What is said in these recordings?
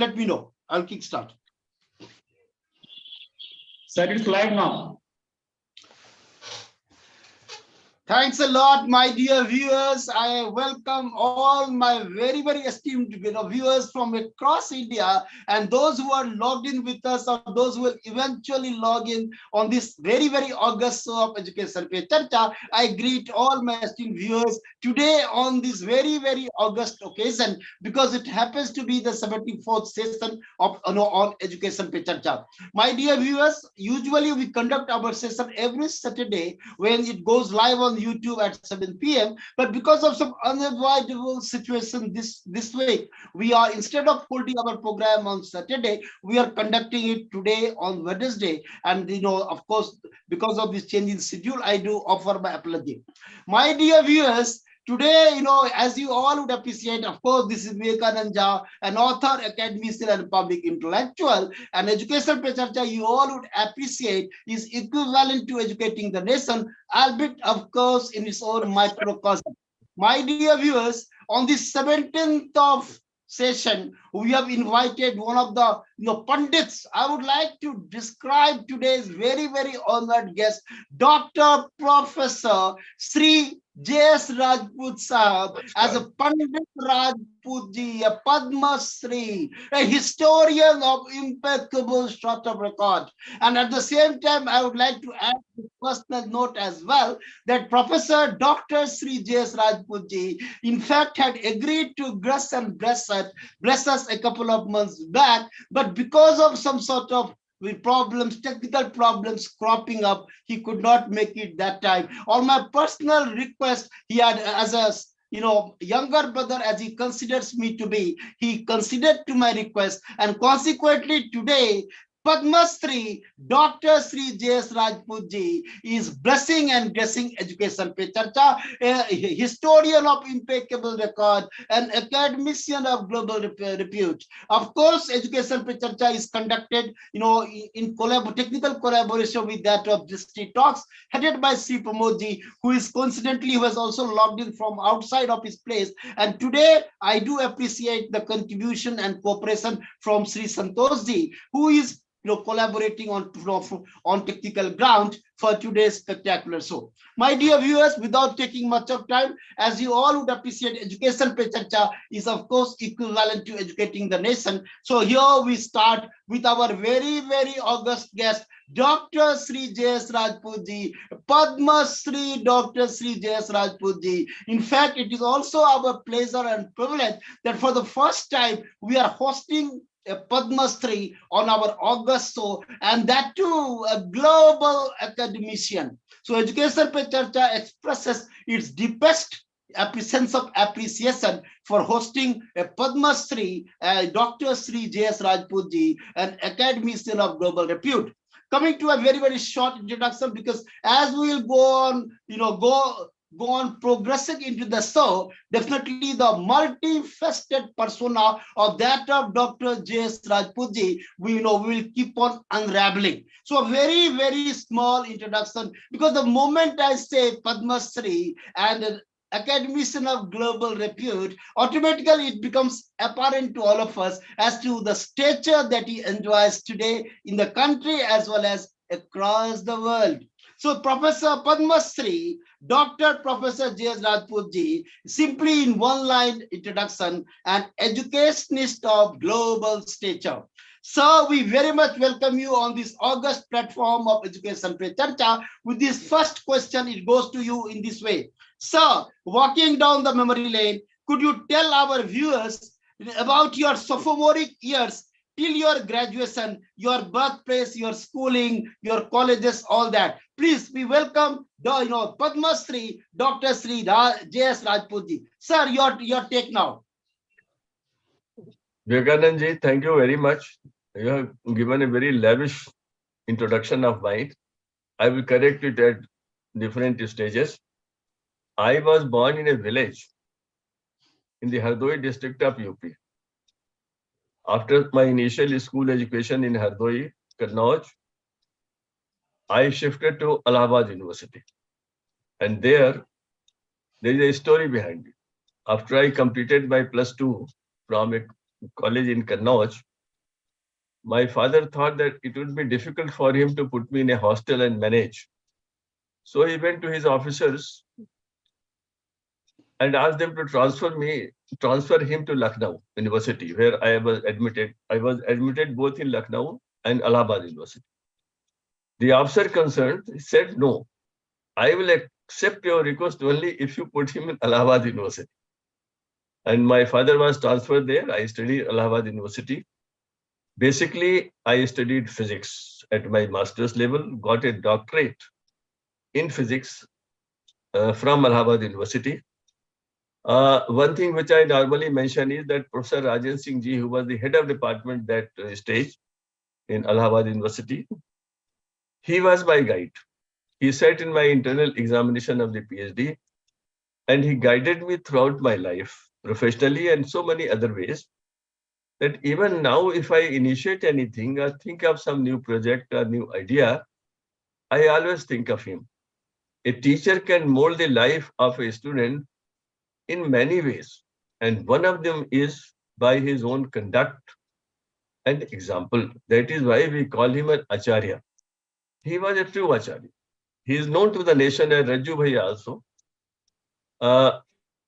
let me know. I'll kickstart. Sir, it's live now. Thanks a lot, my dear viewers. I welcome all my very, very esteemed viewers from across India, and those who are logged in with us, or those who will eventually log in on this very, very August show of Education Pe Charcha. I greet all my esteemed viewers today on this very, very August occasion, because it happens to be the 74th session of on Education Pe Charcha. My dear viewers, usually we conduct our session every Saturday when it goes live on YouTube at 7 p.m. But because of some unavoidable situation this week, we are, instead of holding our program on Saturday, we are conducting it today on Wednesday. And of course, because of this change in schedule, I do offer my apology. My dear viewers, today, as you all would appreciate, of course, this is Vivekanand, an author, academician, and public intellectual. And Education Pe Charcha, you all would appreciate, is equivalent to educating the nation, albeit, of course, in its own microcosm. My dear viewers, on the 17th of session, we have invited one of the pundits. I would like to describe today's very, very honored guest, Dr. Professor Sri J.S. Rajput Sahab, as a Pandit Rajput ji, a Padma Shri, a historian of impeccable short of record. And at the same time, I would like to add a personal note as well, that Professor Dr. Sri J.S. Rajput ji, in fact, had agreed to bless us a couple of months back, but because of some sort of problems, technical problems cropping up, he could not make it that time. On my personal request, he had, as a younger brother, as he considers me to be, he considered to my request, and consequently today, Padma Shri Dr. Sri J.S. Rajput ji is blessing and blessing Education Pe Charcha, a historian of impeccable record, an academician of global repute. Of course, Education Pe Charcha is conducted, in technical collaboration with that of District Talks, headed by Sri Pramod ji, who has also logged in from outside of his place. And today, I do appreciate the contribution and cooperation from Sri Santosh ji, who is collaborating on technical ground for today's spectacular show. My dear viewers, without taking much of time, as you all would appreciate, Education Pe Charcha is of course equivalent to educating the nation. So here we start with our very, very august guest, Dr. Sri J.S. Rajput ji, Padma Shri Dr. Sri J.S. Rajput ji. In fact, it is also our pleasure and privilege that for the first time we are hosting a Padma Shri on our August show, and that too a global academician. So Education Pe Charcha expresses its deepest sense of appreciation for hosting a Padma Shri, Dr. Sri J.S. Rajput ji, an academician of global repute. Coming to a very, very short introduction, because as we will go on progressing into the show, definitely the multifaceted persona of that of Dr. J.S. Rajput ji, we will keep on unraveling. So a very, very small introduction, because the moment I say Padma Shri and an academician of global repute, automatically it becomes apparent to all of us as to the stature that he enjoys today in the country as well as across the world. So Professor Padma Shri, Dr. Professor J.S. Rajput ji, simply in one line introduction, an educationist of global stature. So we very much welcome you on this August platform of Education Pe Charcha. With this first question, it goes to you in this way. Sir, walking down the memory lane, could you tell our viewers about your sophomoric years till your graduation, your birthplace, your schooling, your colleges, all that? Please, we welcome Padma Shri Dr. Sri J.S. Rajput ji. Sir, your take now. Vivekanand ji, thank you very much. You have given a very lavish introduction of mine. I will correct it at different stages. I was born in a village in the Hardoi district of UP. After my initial school education in Hardoi, Kannauj, I shifted to Allahabad University. And there is a story behind it. After I completed my +2 from a college in Kannauj, My father thought that it would be difficult for him to put me in a hostel and manage. So he went to his officers and asked them to transfer him to Lucknow University, where I was admitted. I was admitted both in Lucknow and Allahabad University. The officer concerned said, no, I will accept your request only if you put him in Allahabad University. And my father was transferred there. I studied Allahabad University. Basically, I studied physics at my master's level, got a doctorate in physics from Allahabad University. One thing which I normally mention is that Professor Rajan Singh Ji, who was the head of department that stage in Allahabad University, he was my guide. He sat in my internal examination of the PhD, and he guided me throughout my life, professionally and so many other ways, that even now, if I initiate anything or think of some new project or new idea, I always think of him. A teacher can mold the life of a student in many ways, and one of them is by his own conduct and example. That is why we call him an Acharya. He was a true Acharya. He is known to the nation as Raju Bhaiya also.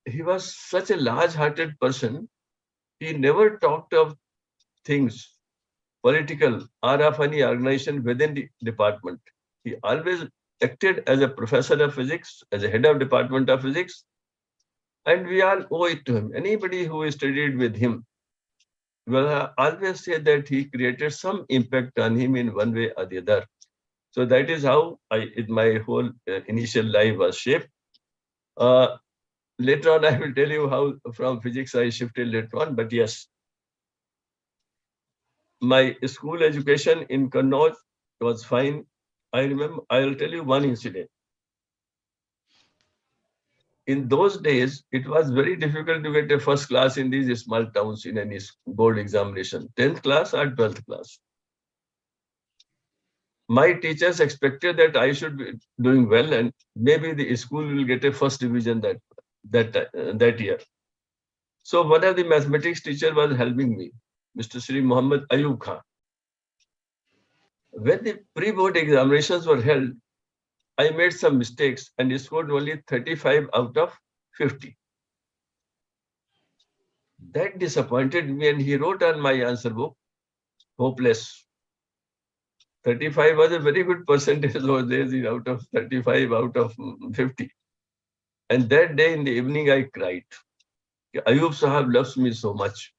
He was such a large-hearted person. He never talked of things political or of any organization within the department. He always acted as a professor of physics, as a head of department of physics, and we all owe it to him. Anybody who studied with him will always say that he created some impact on him in one way or the other. So that is how my whole initial life was shaped. Later on, I will tell you how from physics I shifted later on. But yes, my school education in Kannauj was fine. I remember, I'll tell you one incident. In those days, it was very difficult to get a first class in these small towns in any board examination, 10th class or 12th class. My teachers expected that I should be doing well and maybe the school will get a first division that year. So one of the mathematics teacher was helping me, Mr. Sri Muhammad Ayub Khan. When the pre-board examinations were held, I made some mistakes and scored only 35 out of 50. That disappointed me, and he wrote on my answer book, hopeless. 35 was a very good percentage those days out of 35 out of 50. And that day in the evening, I cried. Ayub Sahab loves me so much.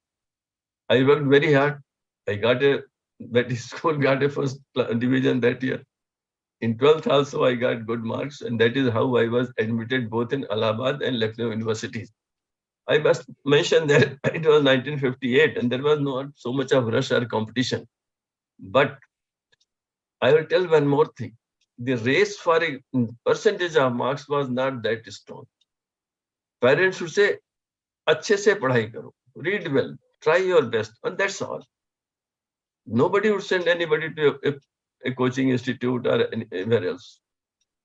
I worked very hard. That school got a first division that year. In 12th also, I got good marks, and that is how I was admitted both in Allahabad and Lucknow universities. I must mention that it was 1958, and there was not so much of rush or competition. But I will tell one more thing. The race for a percentage of marks was not that strong. Parents should say, अच्छे से पढ़ाई करो, read well, try your best, and that's all. Nobody would send anybody to a coaching institute or anywhere else.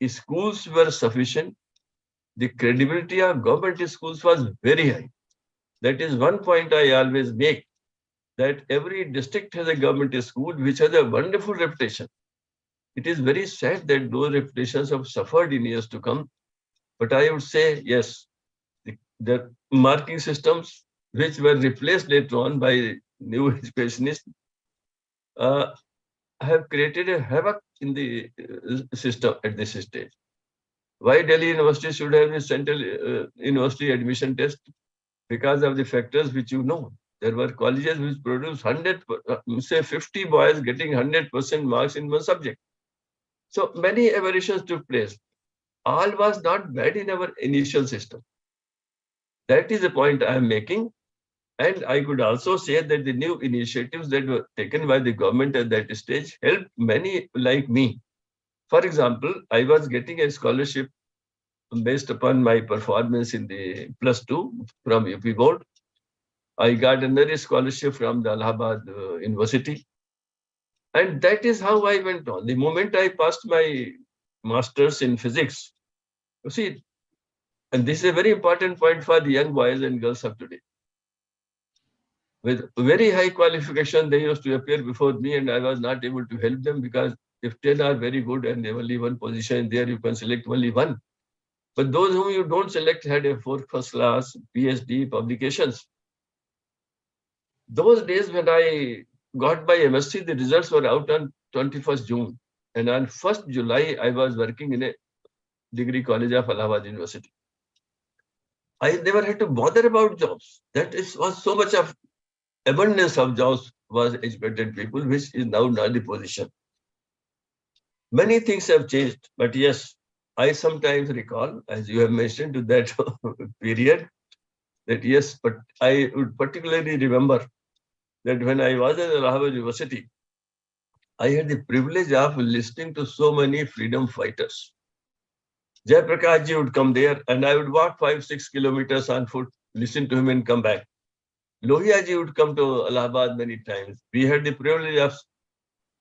Schools were sufficient. The credibility of government schools was very high. That is one point I always make, that every district has a government school which has a wonderful reputation. It is very sad that those reputations have suffered in years to come. But I would say, yes, the marking systems which were replaced later on by new educationists have created a havoc in the system at this stage. Why Delhi University should have a central university admission test? Because of the factors which you know. There were colleges which produced 50 boys getting 100% marks in one subject. So many aberrations took place. All was not bad in our initial system. That is the point I am making. And I could also say that the new initiatives that were taken by the government at that stage helped many like me. For example, I was getting a scholarship based upon my performance in the +2 from UP board. I got another scholarship from the Allahabad University. And that is how I went on. The moment I passed my master's in physics, you see, and this is a very important point for the young boys and girls of today. with very high qualification. They used to appear before me, and I was not able to help them because if 10 are very good and there only one position there, you can select only one. But those whom you don't select had a first class PhD publications. Those days when I got my MSc, the results were out on 21st June. And on 1st July, I was working in a degree college of Allahabad University. I never had to bother about jobs. Was so much of abundance of jobs was educated people, which is now not the position. Many things have changed, but yes, I sometimes recall, as you have mentioned, to that period, that yes, but I would particularly remember that when I was at Allahabad University, I had the privilege of listening to so many freedom fighters. Jayaprakash ji would come there, and I would walk 5-6 kilometers on foot, listen to him, and come back. Lohia ji would come to Allahabad many times. We had the privilege of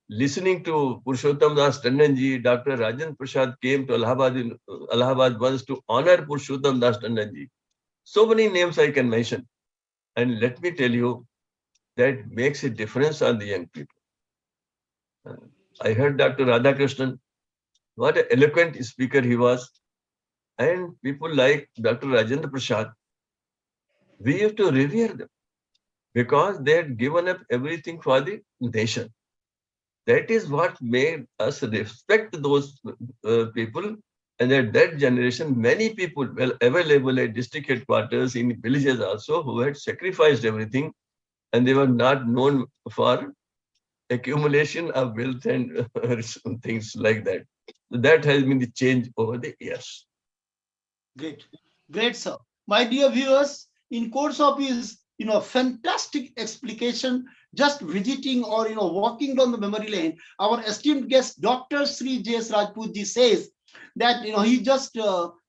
listening to Purushottam Das Tandon ji. Dr. Rajan Prasad came to Allahabad once to honor Purushottam Das Tandon ji. So many names I can mention. And let me tell you, that makes a difference on the young people. I heard Dr. Radhakrishnan, what an eloquent speaker he was. And people like Dr. Rajendra Prasad, we used to revere them because they had given up everything for the nation. That is what made us respect those people. And at that generation, many people were available at district headquarters, in villages also, who had sacrificed everything, and they were not known for accumulation of wealth and things like that. That has been the change over the years. Great, great, sir. My dear viewers, in course of his fantastic explication, just visiting or walking down the memory lane, our esteemed guest Dr. Sri J.S. Rajput ji says that he just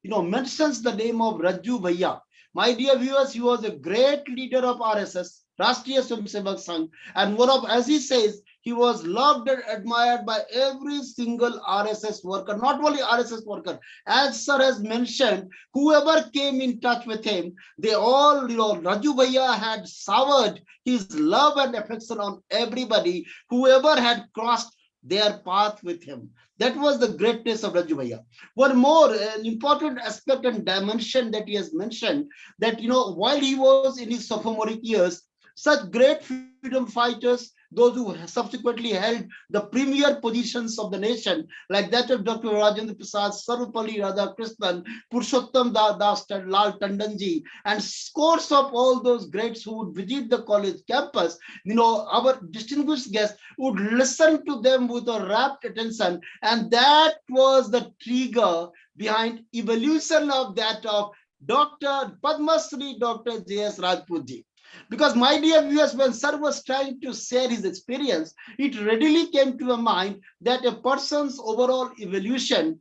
mentions the name of Raju Bhaiya. My dear viewers, he was a great leader of RSS, Rashtriya Swayamsevak Sangh, and as he says, he was loved and admired by every single RSS worker, not only RSS worker. As sir has mentioned, whoever came in touch with him, they all, Raju Bhaiya had showered his love and affection on everybody, whoever had crossed their path with him. That was the greatness of Raju Bhaiya. One more an important aspect and dimension that he has mentioned, that while he was in his sophomoric years, such great freedom fighters, those who subsequently held the premier positions of the nation, like that of Dr. Rajendra Prasad, Sarvapalli Radhakrishnan, Purushottam Das Lal Tandonji, and scores of all those greats who would visit the college campus, our distinguished guests would listen to them with a rapt attention, and that was the trigger behind evolution of that of Dr. Padma Shri Dr. J.S. Rajput ji. Because my dear viewers, when sir was trying to share his experience, it readily came to a mind that a person's overall evolution,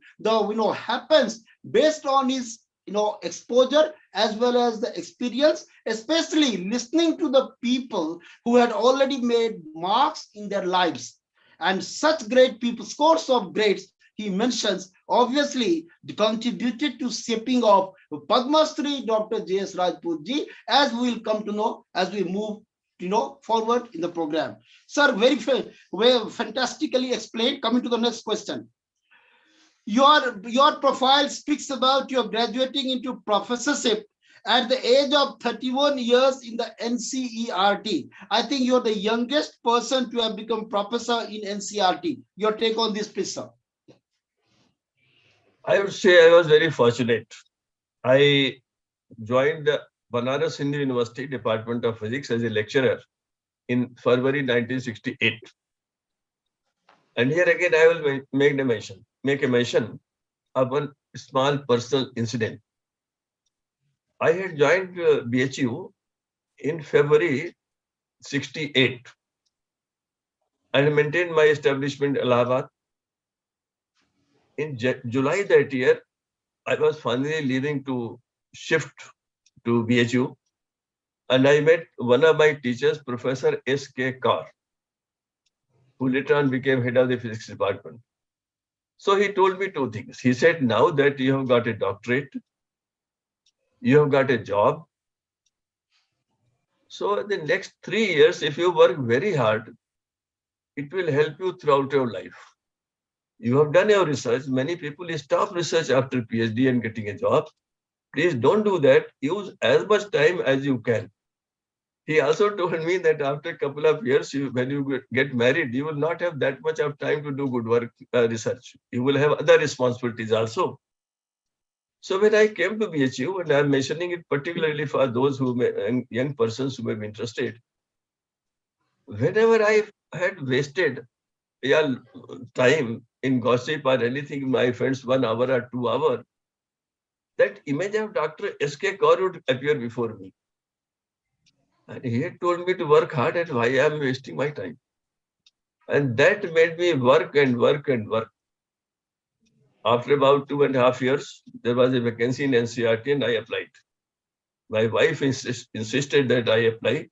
happens based on his, exposure as well as the experience, especially listening to the people who had already made marks in their lives. And such great people, scores of greats, he mentions, obviously contributed to shaping of Padma Shri Dr. J.S. Rajput ji, as we will come to know as we move forward in the program. Sir, very fantastically explained. Coming to the next question. Your profile speaks about your graduating into professorship at the age of 31 years in the NCERT. I think you're the youngest person to have become professor in NCERT. Your take on this, please, sir. I would say I was very fortunate. I joined the Banaras Hindu University Department of Physics as a lecturer in February 1968. And here again, I will make a mention of one small personal incident. I had joined BHU in February 68 and maintained my establishment in Allahabad. In July that year, I was finally leaving to shift to BHU, and I met one of my teachers, Professor S.K. Kaur, who later on became head of the physics department. So he told me two things. He said, now that you have got a doctorate, you have got a job, So the next 3 years, if you work very hard, it will help you throughout your life. You have done your research. Many people stop research after PhD and getting a job. Please don't do that. Use as much time as you can. He also told me that after a couple of years, when you get married, you will not have that much of time to do good work research. You will have other responsibilities also. So when I came to BHU, and I'm mentioning it particularly for those who may, young persons who may be interested, whenever I had wasted yeah, time in gossip or anything, my friends, 1 hour or 2 hours, that image of Dr. S.K. Kaur would appear before me. And he had told me to work hard and why I am wasting my time. And that made me work and work and work. After about 2.5 years, there was a vacancy in NCRT and I applied. My wife insisted that I apply.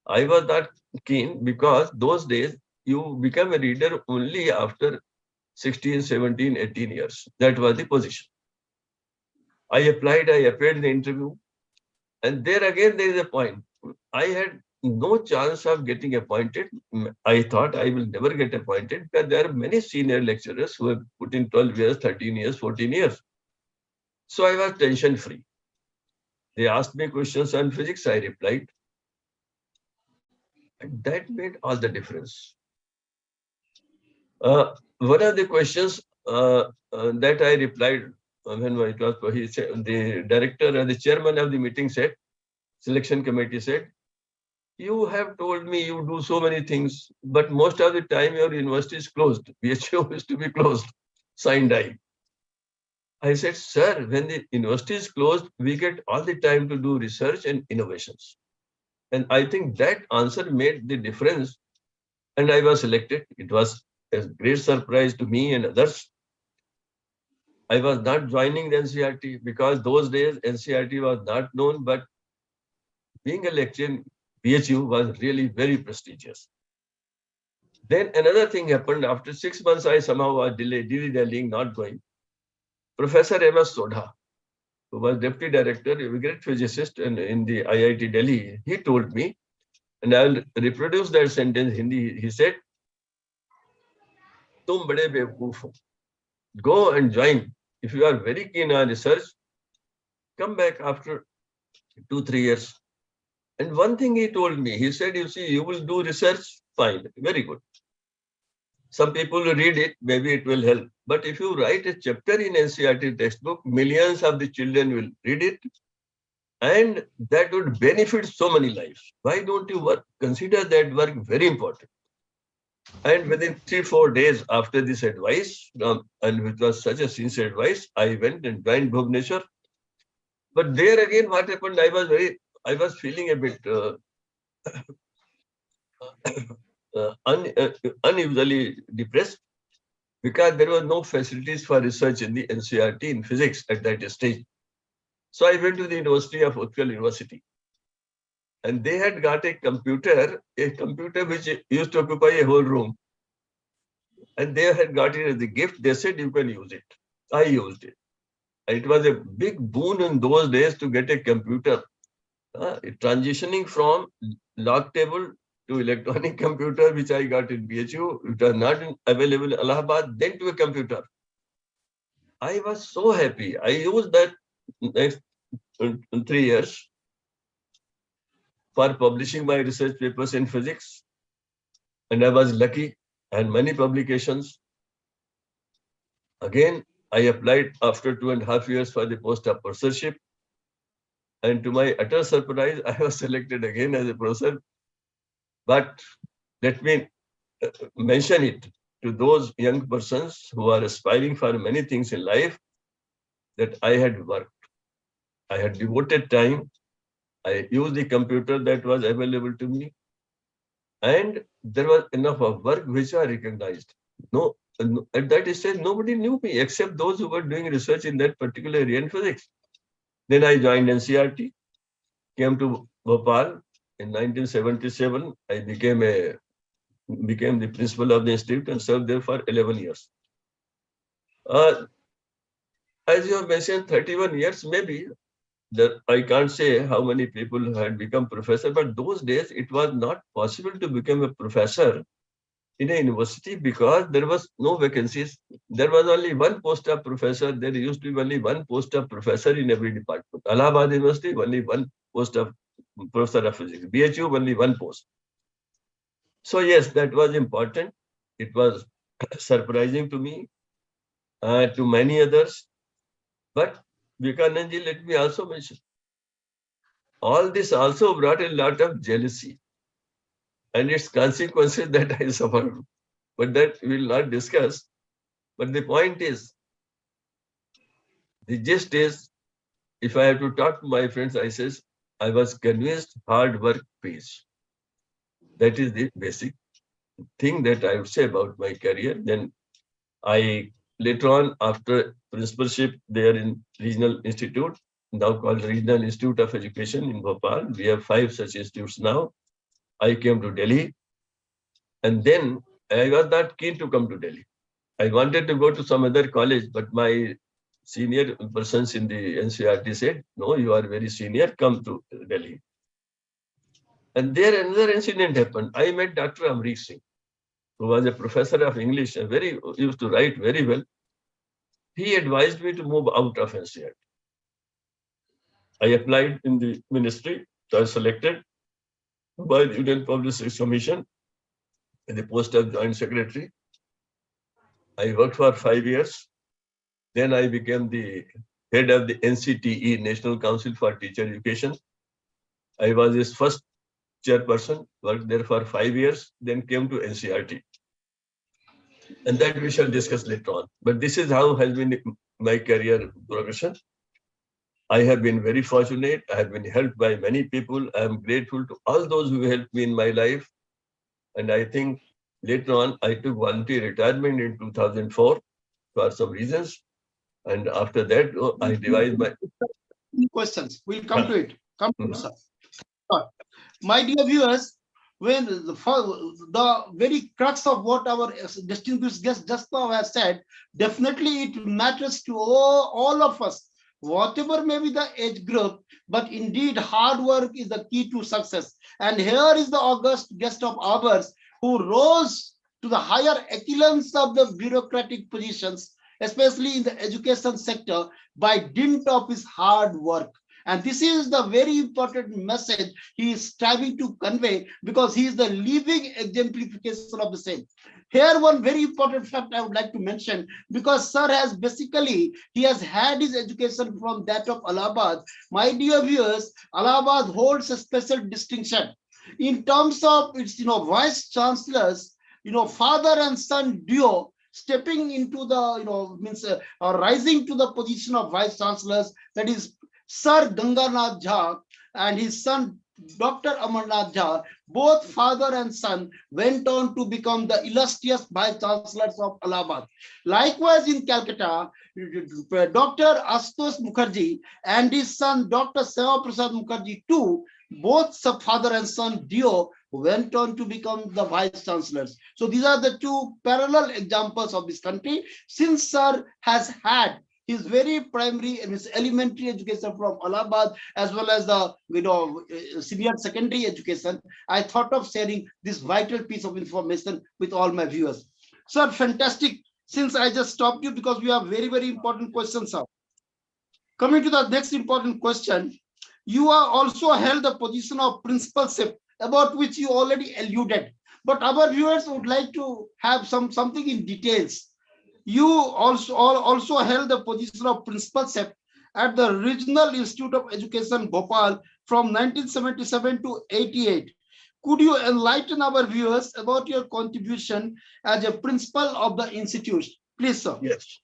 I was not keen because those days you become a reader only after 16, 17, 18 years. That was the position. I applied, I appeared in the interview. And there again, there is a point. I had no chance of getting appointed. I thought I will never get appointed because there are many senior lecturers who have put in 12 years, 13 years, 14 years. So I was tension free. They asked me questions on physics, I replied. And that made all the difference. One of the questions that I replied when it was, he said, the director and the chairman of the meeting said, selection committee said, you have told me you do so many things, but most of the time your university is closed. BHU is to be closed. Signed I. I said, sir, when the university is closed, we get all the time to do research and innovations. And I think that answer made the difference. And I was selected. It was a great surprise to me and others. I was not joining the NCRT because those days NCRT was not known, but being a lecturer in BHU was really very prestigious. Then another thing happened. After 6 months, I somehow was dilly-dallying, not going. Professor M.S. Sodha, who was deputy director, a great physicist in the IIT Delhi, he told me, and I will reproduce that sentence in Hindi. He said, "Tum bade bewakoof ho. Go and join. If you are very keen on research, come back after 2-3 years." And one thing he told me, he said, you see, you will do research, fine, very good. Some people will read it, maybe it will help. But if you write a chapter in NCRT textbook, millions of the children will read it, and that would benefit so many lives. Why don't you work? Consider that work very important. And within 3-4 days after this advice, and which was such a sincere advice, I went and joined Bhubaneswar. But there again, what happened? I was feeling a bit unusually depressed because there were no facilities for research in the NCRT in physics at that stage. So I went to the University of Utkal University. And they had got a computer which used to occupy a whole room. And they had got it as a gift. They said, you can use it. I used it. And it was a big boon in those days to get a computer. Transitioning from log table to electronic computer, which I got in BHU, it was not available in Allahabad, then to a computer. I was so happy. I used that next 3 years for publishing my research papers in physics. And I was lucky, and many publications. Again, I applied after 2.5 years for the post of professorship. And to my utter surprise, I was selected again as a professor. But let me mention it to those young persons who are aspiring for many things in life, that I had worked. I had devoted time. I used the computer that was available to me. And there was enough of work which I recognized. No, at that stage, nobody knew me except those who were doing research in that particular area in physics. Then I joined NCRT, came to Bhopal. In 1977, I became the principal of the institute and served there for 11 years. As you have mentioned, 31 years, maybe I can't say how many people had become professor, but those days it was not possible to become a professor in a university because there was no vacancies. There was only one post of professor. There used to be only one post of professor in every department. Allahabad University, only one post of professor of physics. BHU, only one post. So yes, that was important. It was surprising to me, to many others. But Vivekanand, let me also mention, all this also brought a lot of jealousy and its consequences that I suffered. But that we will not discuss. But the point is, the gist is, if I have to talk to my friends, I says, I was convinced hard work pays. That is the basic thing that I would say about my career. Then I later on, after principalship there in Regional Institute, now called Regional Institute of Education in Bhopal. We have 5 such institutes now. I came to Delhi, and then I was not keen to come to Delhi. I wanted to go to some other college, but my senior persons in the NCRT said, no, you are very senior, come to Delhi. And there another incident happened. I met Dr. Amrish Singh, who was a professor of English and used to write very well. He advised me to move out of NCRT. I applied in the ministry, so I was selected by the Union Public Service Commission in the post of Joint Secretary. I worked for 5 years. Then I became the head of the NCTE, National Council for Teacher Education. I was his first chairperson, worked there for 5 years, then came to NCRT. And that we shall discuss later on. But this is how has been my career progression. I have been very fortunate. I have been helped by many people. I am grateful to all those who helped me in my life. And I think later on, I took voluntary retirement in 2004 for some reasons. And after that, I devised my questions. We'll come to it. Come to it, sir. My dear viewers, when the very crux of what our distinguished guest just now has said, definitely it matters to all of us, whatever may be the age group, but indeed hard work is the key to success. And here is the august guest of ours who rose to the higher echelons of the bureaucratic positions, especially in the education sector, by dint of his hard work. And this is the very important message he is striving to convey, because he is the living exemplification of the same. Here, one very important fact I would like to mention, because sir has basically, he has had his education from that of Allahabad. My dear viewers, Allahabad holds a special distinction in terms of its, vice chancellors, father and son duo stepping into the, rising to the position of vice chancellors. That is Sir Ganganath Jha and his son Dr. Amarnath Jha, both father and son, went on to become the illustrious vice chancellors of Allahabad. Likewise in Calcutta, Dr. Ashutosh Mukherjee and his son Dr. Seva Prasad Mukherjee too, both father and son duo, went on to become the vice chancellors. So these are the two parallel examples of this country. Since sir has had his very primary and his elementary education from Allahabad, as well as the senior secondary education, I thought of sharing this vital piece of information with all my viewers. Sir, fantastic. Since I just stopped you because we have very, very important questions, sir. Coming to the next important question, you are also held the position of principalship, about which you already alluded, but our viewers would like to have something in details. You also held the position of principalship at the Regional Institute of Education, Bhopal, from 1977 to 88. Could you enlighten our viewers about your contribution as a principal of the institute? Please, sir. Yes.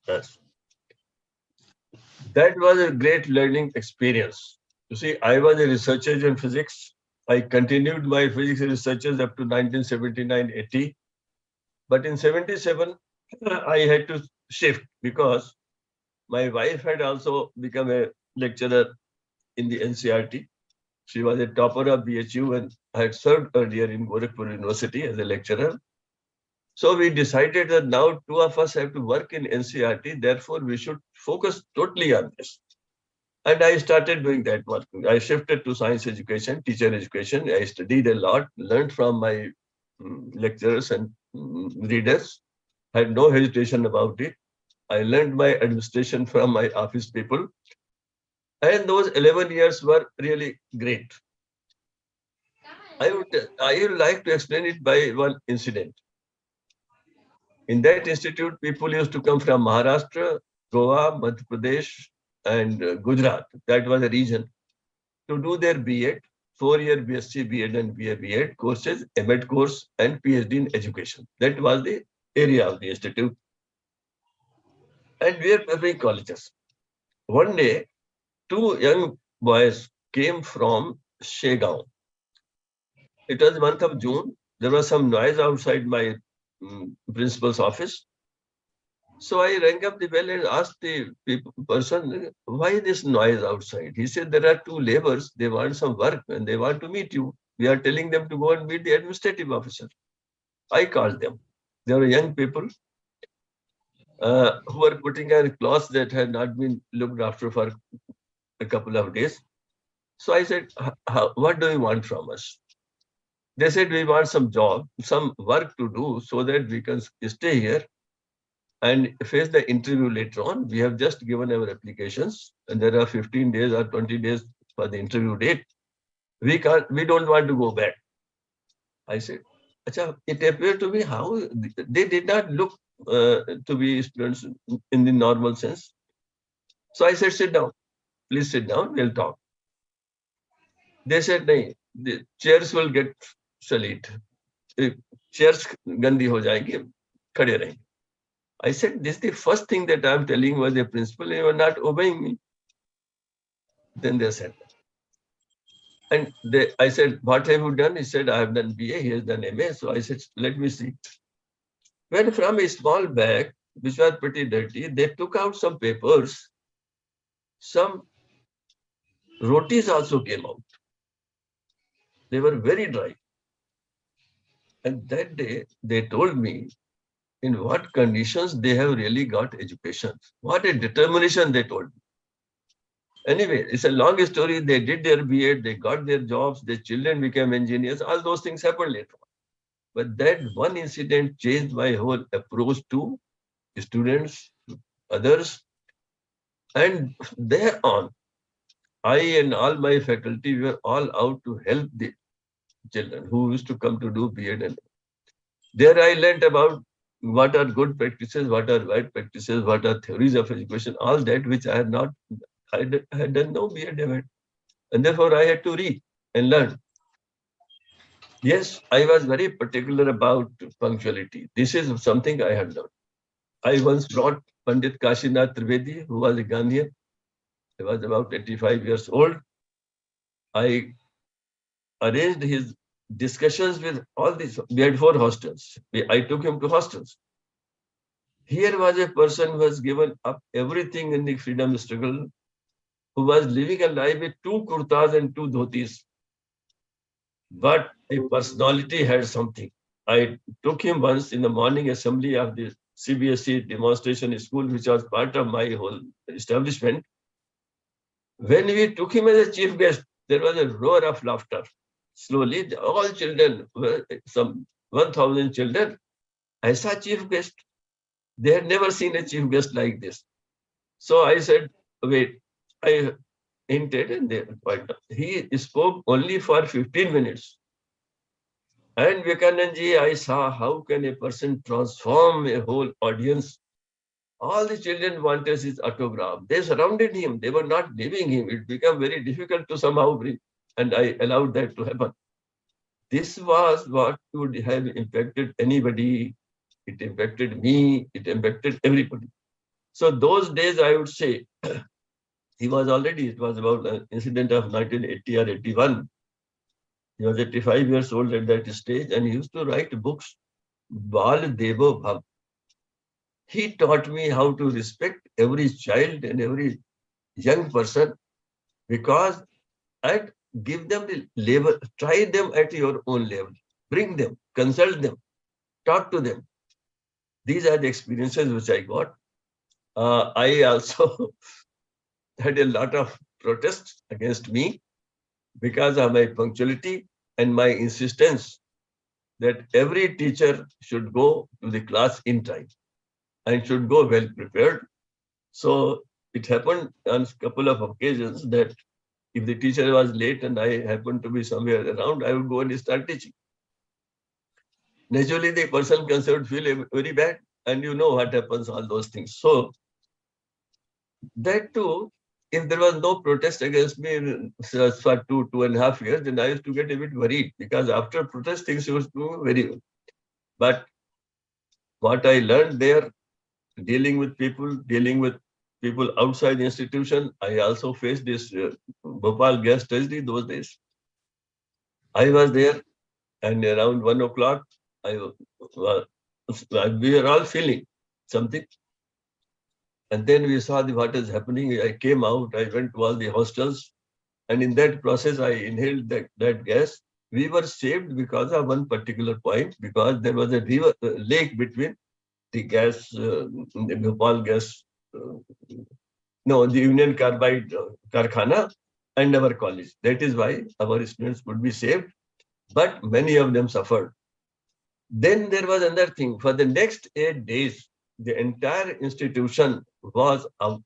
That was a great learning experience. You see, I was a researcher in physics. I continued my physics researches up to 1979-80. But in 77, I had to shift because my wife had also become a lecturer in the NCRT. She was a topper of BHU and had served earlier in Gorakhpur University as a lecturer. So we decided that now two of us have to work in NCRT, therefore we should focus totally on this. And I started doing that work. I shifted to science education, teacher education. I studied a lot, learned from my lecturers and readers. Had no hesitation about it. I learned my administration from my office people. And those 11 years were really great. I would like to explain it by one incident. In that institute, people used to come from Maharashtra, Goa, Madhya Pradesh, and Gujarat. That was a region to do their B.Ed, 4-year BSc B.Ed and BA B.Ed courses, M.Ed course, and PhD in education. That was the area of the institute. And we are preparing colleges. One day, 2 young boys came from Shegaon. It was the month of June. There was some noise outside my principal's office. So I rang up the bell and asked the person, why this noise outside? He said, there are 2 laborers. They want some work and they want to meet you. We are telling them to go and meet the administrative officer. I called them. They were young people who were putting on clothes that had not been looked after for a couple of days. So I said, what do you want from us? They said, we want some job, some work to do so that we can stay here and face the interview later on. We have just given our applications and there are 15 days or 20 days for the interview date. We don't want to go back. I said, Acha, it appeared to me how they did not look to be students in the normal sense. So I said, sit down, please sit down, we'll talk. They said, no, the chairs will get salute. Chairs gandi ho jayenge, khade rahinge. I said, this is the first thing that I'm telling was the principal, you are not obeying me. Then they said, and I said, what have you done? He said, I have done BA, he has done MA. So I said, let me see. When from a small bag, which was pretty dirty, they took out some papers. Some rotis also came out. They were very dry. And that day, they told me in what conditions they have really got education. What a determination, they told me. Anyway, it's a long story. They did their B.Ed, they got their jobs, their children became engineers. All those things happened later on. But that one incident changed my whole approach to students, others. And thereon, I and all my faculty were all out to help the children who used to come to do B.Ed. And there I learned about what are good practices, what are bad practices, what are theories of education, all that which I had not, I had done no B.Ed. And therefore I had to read and learn. Yes, I was very particular about punctuality. This is something I had learned. I once brought Pandit Kashinath Trivedi, who was a Gandhian. He was about 85 years old. I arranged his discussions with all these. We had 4 hostels. I took him to hostels. Here was a person who has given up everything in the freedom struggle, who was living a life with 2 kurtas and 2 dhotis. But a personality had something. I took him once in the morning assembly of the CBSE demonstration school, which was part of my whole establishment. When we took him as a chief guest, there was a roar of laughter. Slowly, all children, some 1,000 children, I saw chief guest. They had never seen a chief guest like this. So I said, wait, I hinted and he spoke only for 15 minutes. And Vivekanand ji, I saw how can a person transform a whole audience. All the children wanted his autograph. They surrounded him. They were not leaving him. It became very difficult to somehow bring, and I allowed that to happen. This was what would have impacted anybody. It impacted me. It impacted everybody. So those days, I would say, he was already, it was about an incident of 1980 or 81. He was 85 years old at that stage, and he used to write books. Bal Devo Bhav. He taught me how to respect every child and every young person, because I'd give them the level, try them at your own level, bring them, consult them, talk to them. These are the experiences which I got. I also had a lot of protest against me because of my punctuality and my insistence that every teacher should go to the class in time and should go well prepared. So it happened on a couple of occasions that if the teacher was late and I happened to be somewhere around, I would go and start teaching. Naturally, the person concerned feel very bad, and you know what happens, all those things. So that too, if there was no protest against me for 2.5 years, then I used to get a bit worried because after protest, things used to go very well. But what I learned there, dealing with people outside the institution, I also faced this Bhopal gas tragedy those days. I was there, and around 1 o'clock, I was, we were all feeling something. And then we saw what is happening. I came out, I went to all the hostels, and in that process, I inhaled that gas. We were saved because of one particular point, because there was a river, lake between the gas, the Bhopal gas, no, the Union Carbide Karkhana and our college. That is why our students could be saved, but many of them suffered. Then there was another thing. For the next 8 days, the entire institution was out.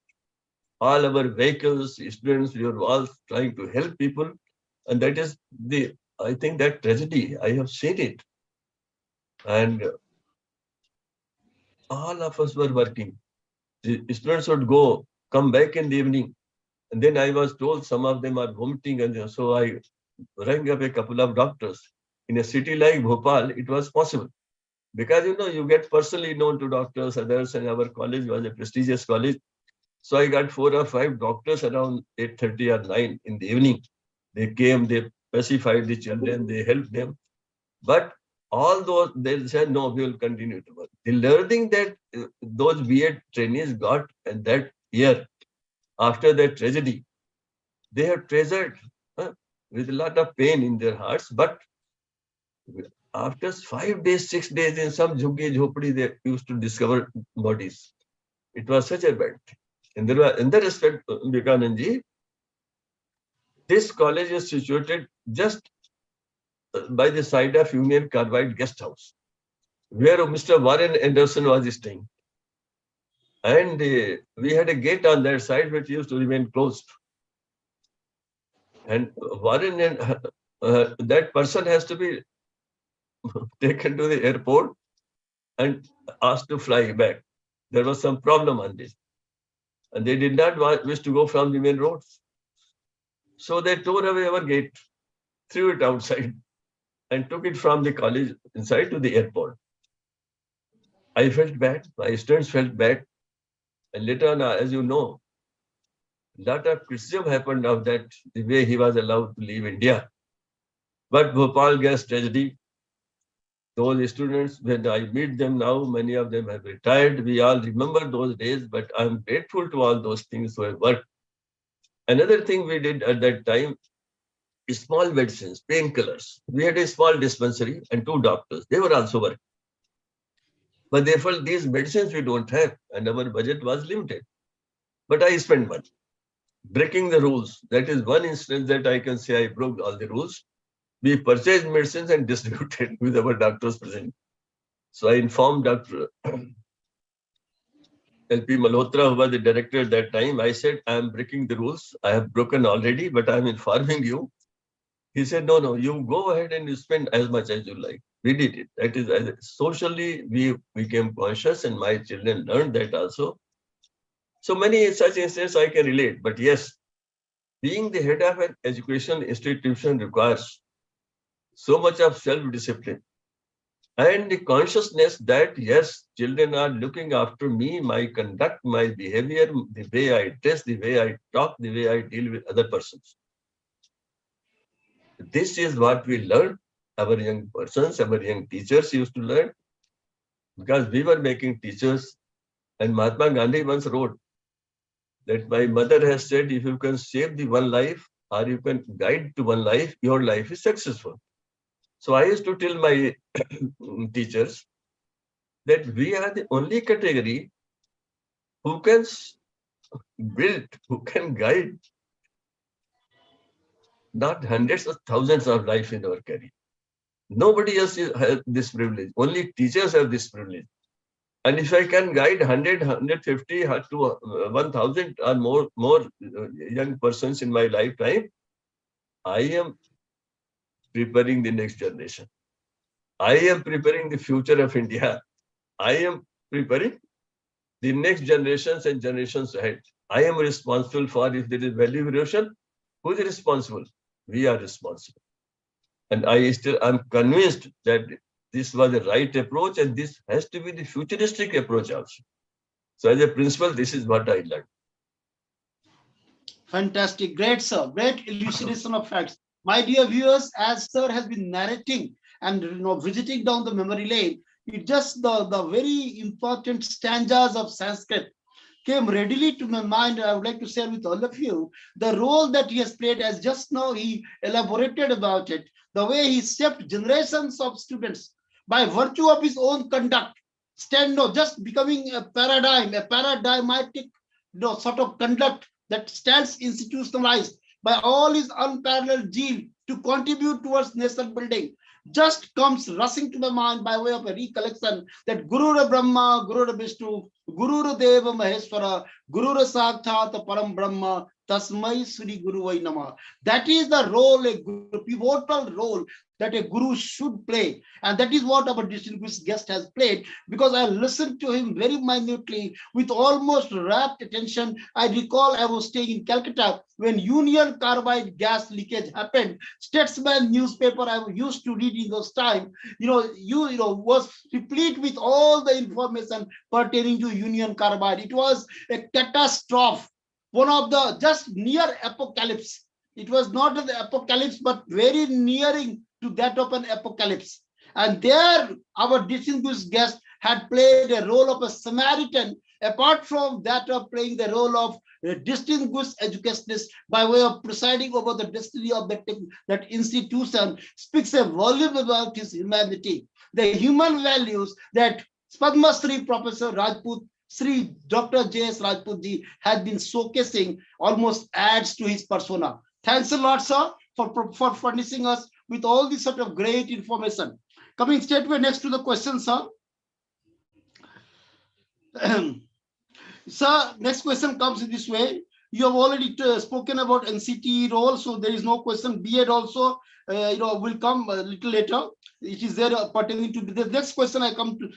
All our vehicles, students, we were all trying to help people. And that is I think that tragedy, I have seen it. And all of us were working. The students would come back in the evening. And then I was told some of them are vomiting. And so I rang up a couple of doctors. In a city like Bhopal, it was possible. Because, you get personally known to doctors, others, and our college was a prestigious college. So I got 4 or 5 doctors around 8:30 or 9 in the evening. They came, they pacified the children, they helped them. But all those, they said, no, we will continue to work. The learning that those BEd trainees got in that year, after that tragedy, they have treasured with a lot of pain in their hearts. But after 5 days, 6 days, in some jhuggi jhopdi, they used to discover bodies. It was such a bad thing. And there was, in that respect, Vivekanand, this college is situated just by the side of Union Carbide Guest House, where Mr. Warren Anderson was staying. And we had a gate on that side which used to remain closed. And Warren and that person has to be taken to the airport and asked to fly back. There was some problem on this. And they did not wish to go from the main roads. So they tore away our gate, threw it outside, and took it from the college inside to the airport. I felt bad. My students felt bad. And later on, as you know, a lot of criticism happened of that, the way he was allowed to leave India. But Bhopal gas tragedy, those students, when I meet them now, many of them have retired. We all remember those days, but I'm grateful to all those things who have worked. Another thing we did at that time is small medicines, painkillers. We had a small dispensary and 2 doctors. They were also working. But they felt these medicines we don't have, and our budget was limited. But I spent money. Breaking the rules. That is one instance that I can say I broke all the rules. We purchased medicines and distributed with our doctors present. So I informed Dr. LP Malhotra, who was the director at that time. I said, I am breaking the rules. I have broken already, but I am informing you. He said, no, you go ahead and you spend as much as you like. We did it. That is, socially, we became conscious, and my children learned that also. So many such instances I can relate. But yes, being the head of an education institution requires so much of self-discipline and the consciousness that, yes, children are looking after me, my conduct, my behavior, the way I dress, the way I talk, the way I deal with other persons. This is what we learned. Our young persons, our young teachers used to learn, because we were making teachers. And Mahatma Gandhi once wrote that my mother has said, if you can save the one life or you can guide to one life, your life is successful. So I used to tell my teachers that we are the only category who can build, who can guide not hundreds of thousands of lives in our career. Nobody else has this privilege. Only teachers have this privilege. And if I can guide 100, 150 to 1,000 or more young persons in my lifetime, I am preparing the next generation. I am preparing the future of India. I am preparing the next generations and generations ahead. I am responsible for if there is value erosion. Who is responsible? We are responsible. And I'm convinced that this was the right approach, and this has to be the futuristic approach also. So as a principal, this is what I learned. Fantastic. Great, sir. Great elucidation of facts. My dear viewers, as sir has been narrating and visiting down the memory lane, it just the very important stanzas of Sanskrit came readily to my mind. I would like to share with all of you the role that he has played, as just now he elaborated about it, the way he shaped generations of students by virtue of his own conduct, just becoming a paradigmatic sort of conduct that stands institutionalized by all his unparalleled zeal to contribute towards nation building, just comes rushing to my mind by way of a recollection that Guru Brahma, Guru Vishnu, Guru Deva Maheshwara, Guru Sakshat Param Brahma, Tasmai Sri Guru Vai Namah. That is the role, a pivotal role that a guru should play. And that is what our distinguished guest has played, because I listened to him very minutely with almost rapt attention. I recall I was staying in Calcutta when Union Carbide gas leakage happened. Statesman newspaper I used to read in those times, was replete with all the information pertaining to Union Carbide. It was a catastrophe, one of the just near apocalypse. It was not the apocalypse, but very nearing to that of an apocalypse. And there, our distinguished guest had played a role of a Samaritan, apart from that of playing the role of a distinguished educationist by way of presiding over the destiny of that institution, speaks a volume about his humanity, the human values that Padma Shri Professor Rajput, Sri Dr. J.S. Rajput ji had been showcasing, almost adds to his persona. Thanks a lot, sir, for furnishing us with all this sort of great information. Coming straightway next to the question, sir. Sir, next question comes in this way. You have already spoken about NCT role, so there is no question. B.Ed also, will come a little later. It is there pertaining to the next question. I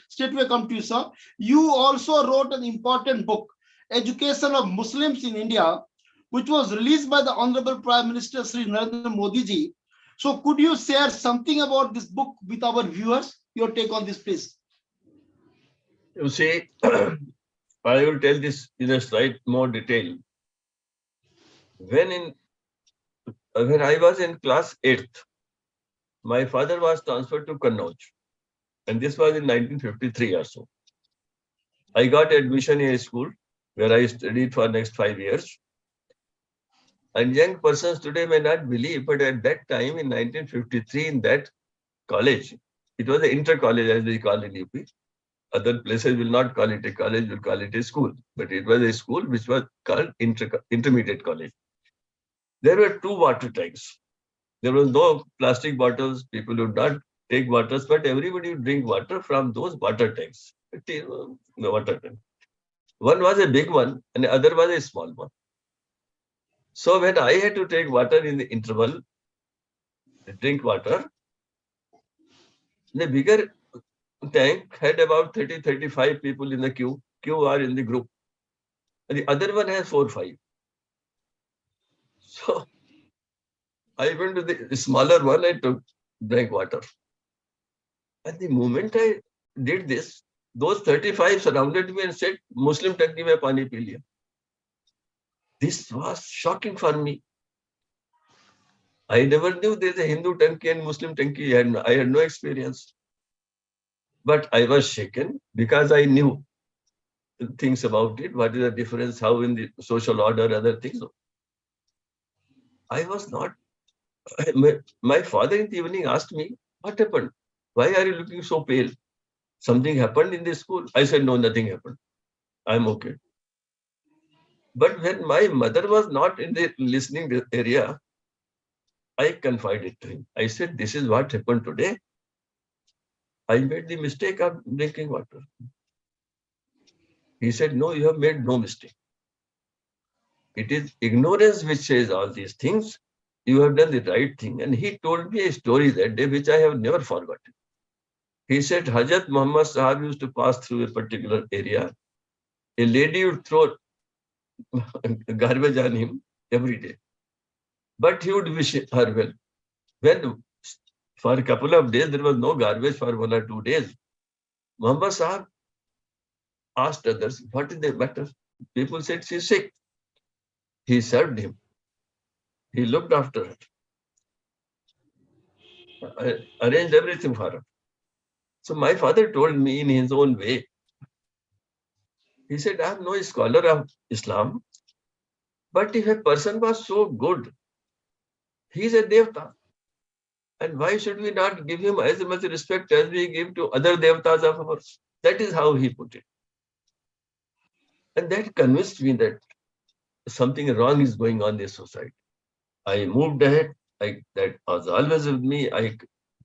straightway come to you, sir. You also wrote an important book, Education of Muslims in India, which was released by the Honorable Prime Minister Sri Narendra Modi ji. So could you share something about this book with our viewers? Your take on this, please. You see, I will tell this in a slight more detail. When I was in class 8th, my father was transferred to Kannauj, and this was in 1953 or so. I got admission in a school where I studied for next 5 years. And young persons today may not believe, but at that time in 1953, in that college, it was an inter-college as we call in UP. Other places will not call it a college, will call it a school. But it was a school which was called intermediate college. There were 2 water tanks. There was no plastic bottles. People would not take waters, but everybody would drink water from those water tanks. The water tank. One was a big one and the other was a small one. So when I had to take water in the interval, drink water, the bigger tank had about 30-35 people in the queue or in the group. And the other one has 4-5. So I went to the smaller one and drank water. And the moment I did this, those 35 surrounded me and said, Muslim tanki mein pani pee liya. This was shocking for me. I never knew there's a Hindu tanki and Muslim tanki. I had no experience. But I was shaken because I knew things about it. What is the difference? How in the social order, other things. I was not. My father in the evening asked me, what happened? Why are you looking so pale? Something happened in the school? I said, no, nothing happened. I'm okay. But when my mother was not in the listening area, I confided to him. I said, this is what happened today. I made the mistake of drinking water. He said, no, you have made no mistake. It is ignorance which says all these things. You have done the right thing. And he told me a story that day, which I have never forgotten. He said, Hazrat Muhammad Sahab used to pass through a particular area. A lady would throw garbage on him every day. But he would wish her well. When for a couple of days, there was no garbage for 1 or 2 days. Muhammad Sahab asked others, what is the matter? People said, she's sick. He served him. He looked after her, arranged everything for her. So my father told me in his own way, he said, I am no scholar of Islam, but if a person was so good, he is a devta. And why should we not give him as much respect as we give to other devtas of ours? That is how he put it. And that convinced me that something wrong is going on in this society. I moved ahead. That was always with me. I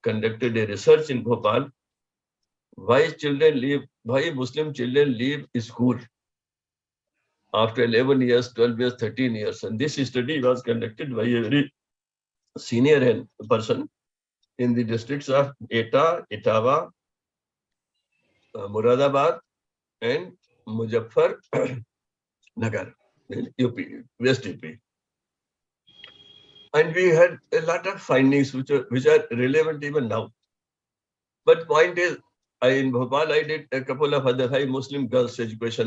conducted a research in Bhopal. Why Muslim children leave school after 11 years, 12 years, 13 years. And this study was conducted by a very senior person in the districts of Etah, Etawah, Muradabad, and Muzaffar Nagar, UP, West UP. And we had a lot of findings which are relevant even now. But point is, in Bhopal, I did a couple of other high Muslim girls' education.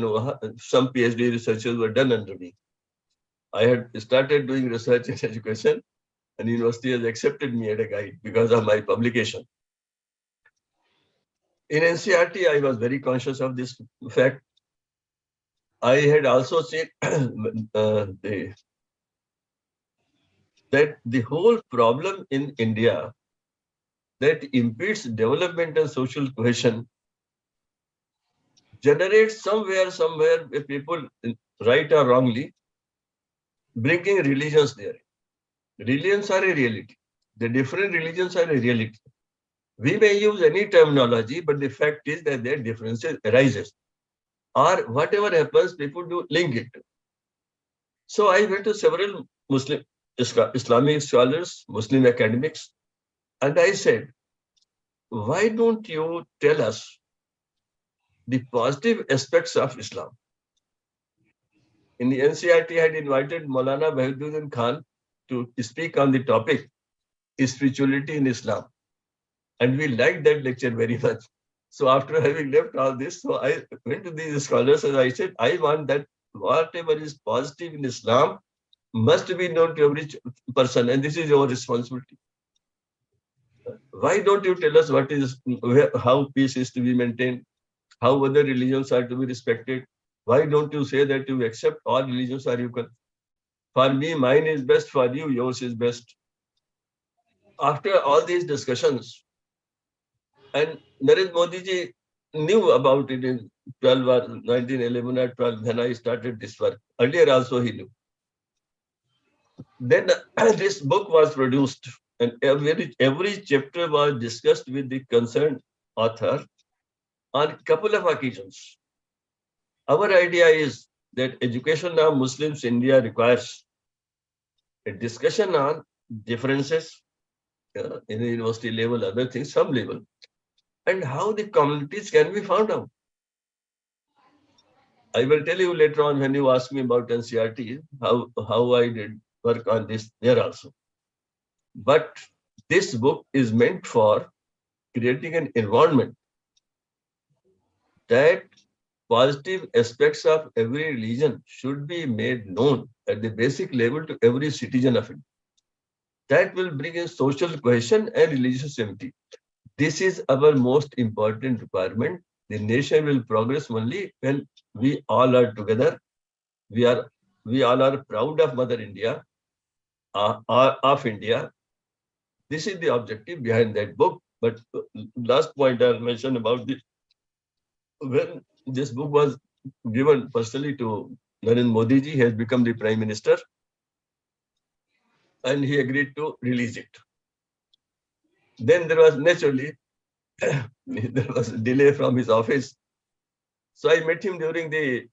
Some PhD researchers were done under me. I had started doing research in education, and university has accepted me as a guide because of my publication. In NCRT, I was very conscious of this fact. I had also seen that the whole problem in India that impedes development and social cohesion generates somewhere where people, right or wrongly, bringing religions there. Religions are a reality. The different religions are a reality. We may use any terminology, but the fact is that their differences arises. Or whatever happens, people do link it. So I went to several Muslim Islamic scholars, Muslim academics, and I said, why don't you tell us the positive aspects of Islam? In the NCRT, I had invited Maulana Wahiduddin Khan to speak on the topic, spirituality in Islam. And we liked that lecture very much. So after having left all this, so I went to these scholars and I said, I want that whatever is positive in Islam must be known to every person, and this is your responsibility. Why don't you tell us how peace is to be maintained, how other religions are to be respected? Why don't you say that you accept all religions are equal? For me, mine is best. For you, yours is best. After all these discussions, and Narendra Modi ji knew about it in 1911 or 12 when I started this work. Earlier also he knew. Then this book was produced, and every chapter was discussed with the concerned author on a couple of occasions. Our idea is that education of Muslims in India requires a discussion on differences in the university level, other things, some level, and how the communities can be found out. I will tell you later on when you ask me about NCRT, how I did work on this there also. But this book is meant for creating an environment that positive aspects of every religion should be made known at the basic level to every citizen of it. That will bring a social cohesion and religious unity. This is our most important requirement. The nation will progress only when we all are together. We all are proud of Mother India, of India. This is the objective behind that book. But last point I'll mention about this. When this book was given personally to Narendra Modi ji, he has become the Prime Minister. and he agreed to release it. Then there was naturally, there was a delay from his office. So I met him during the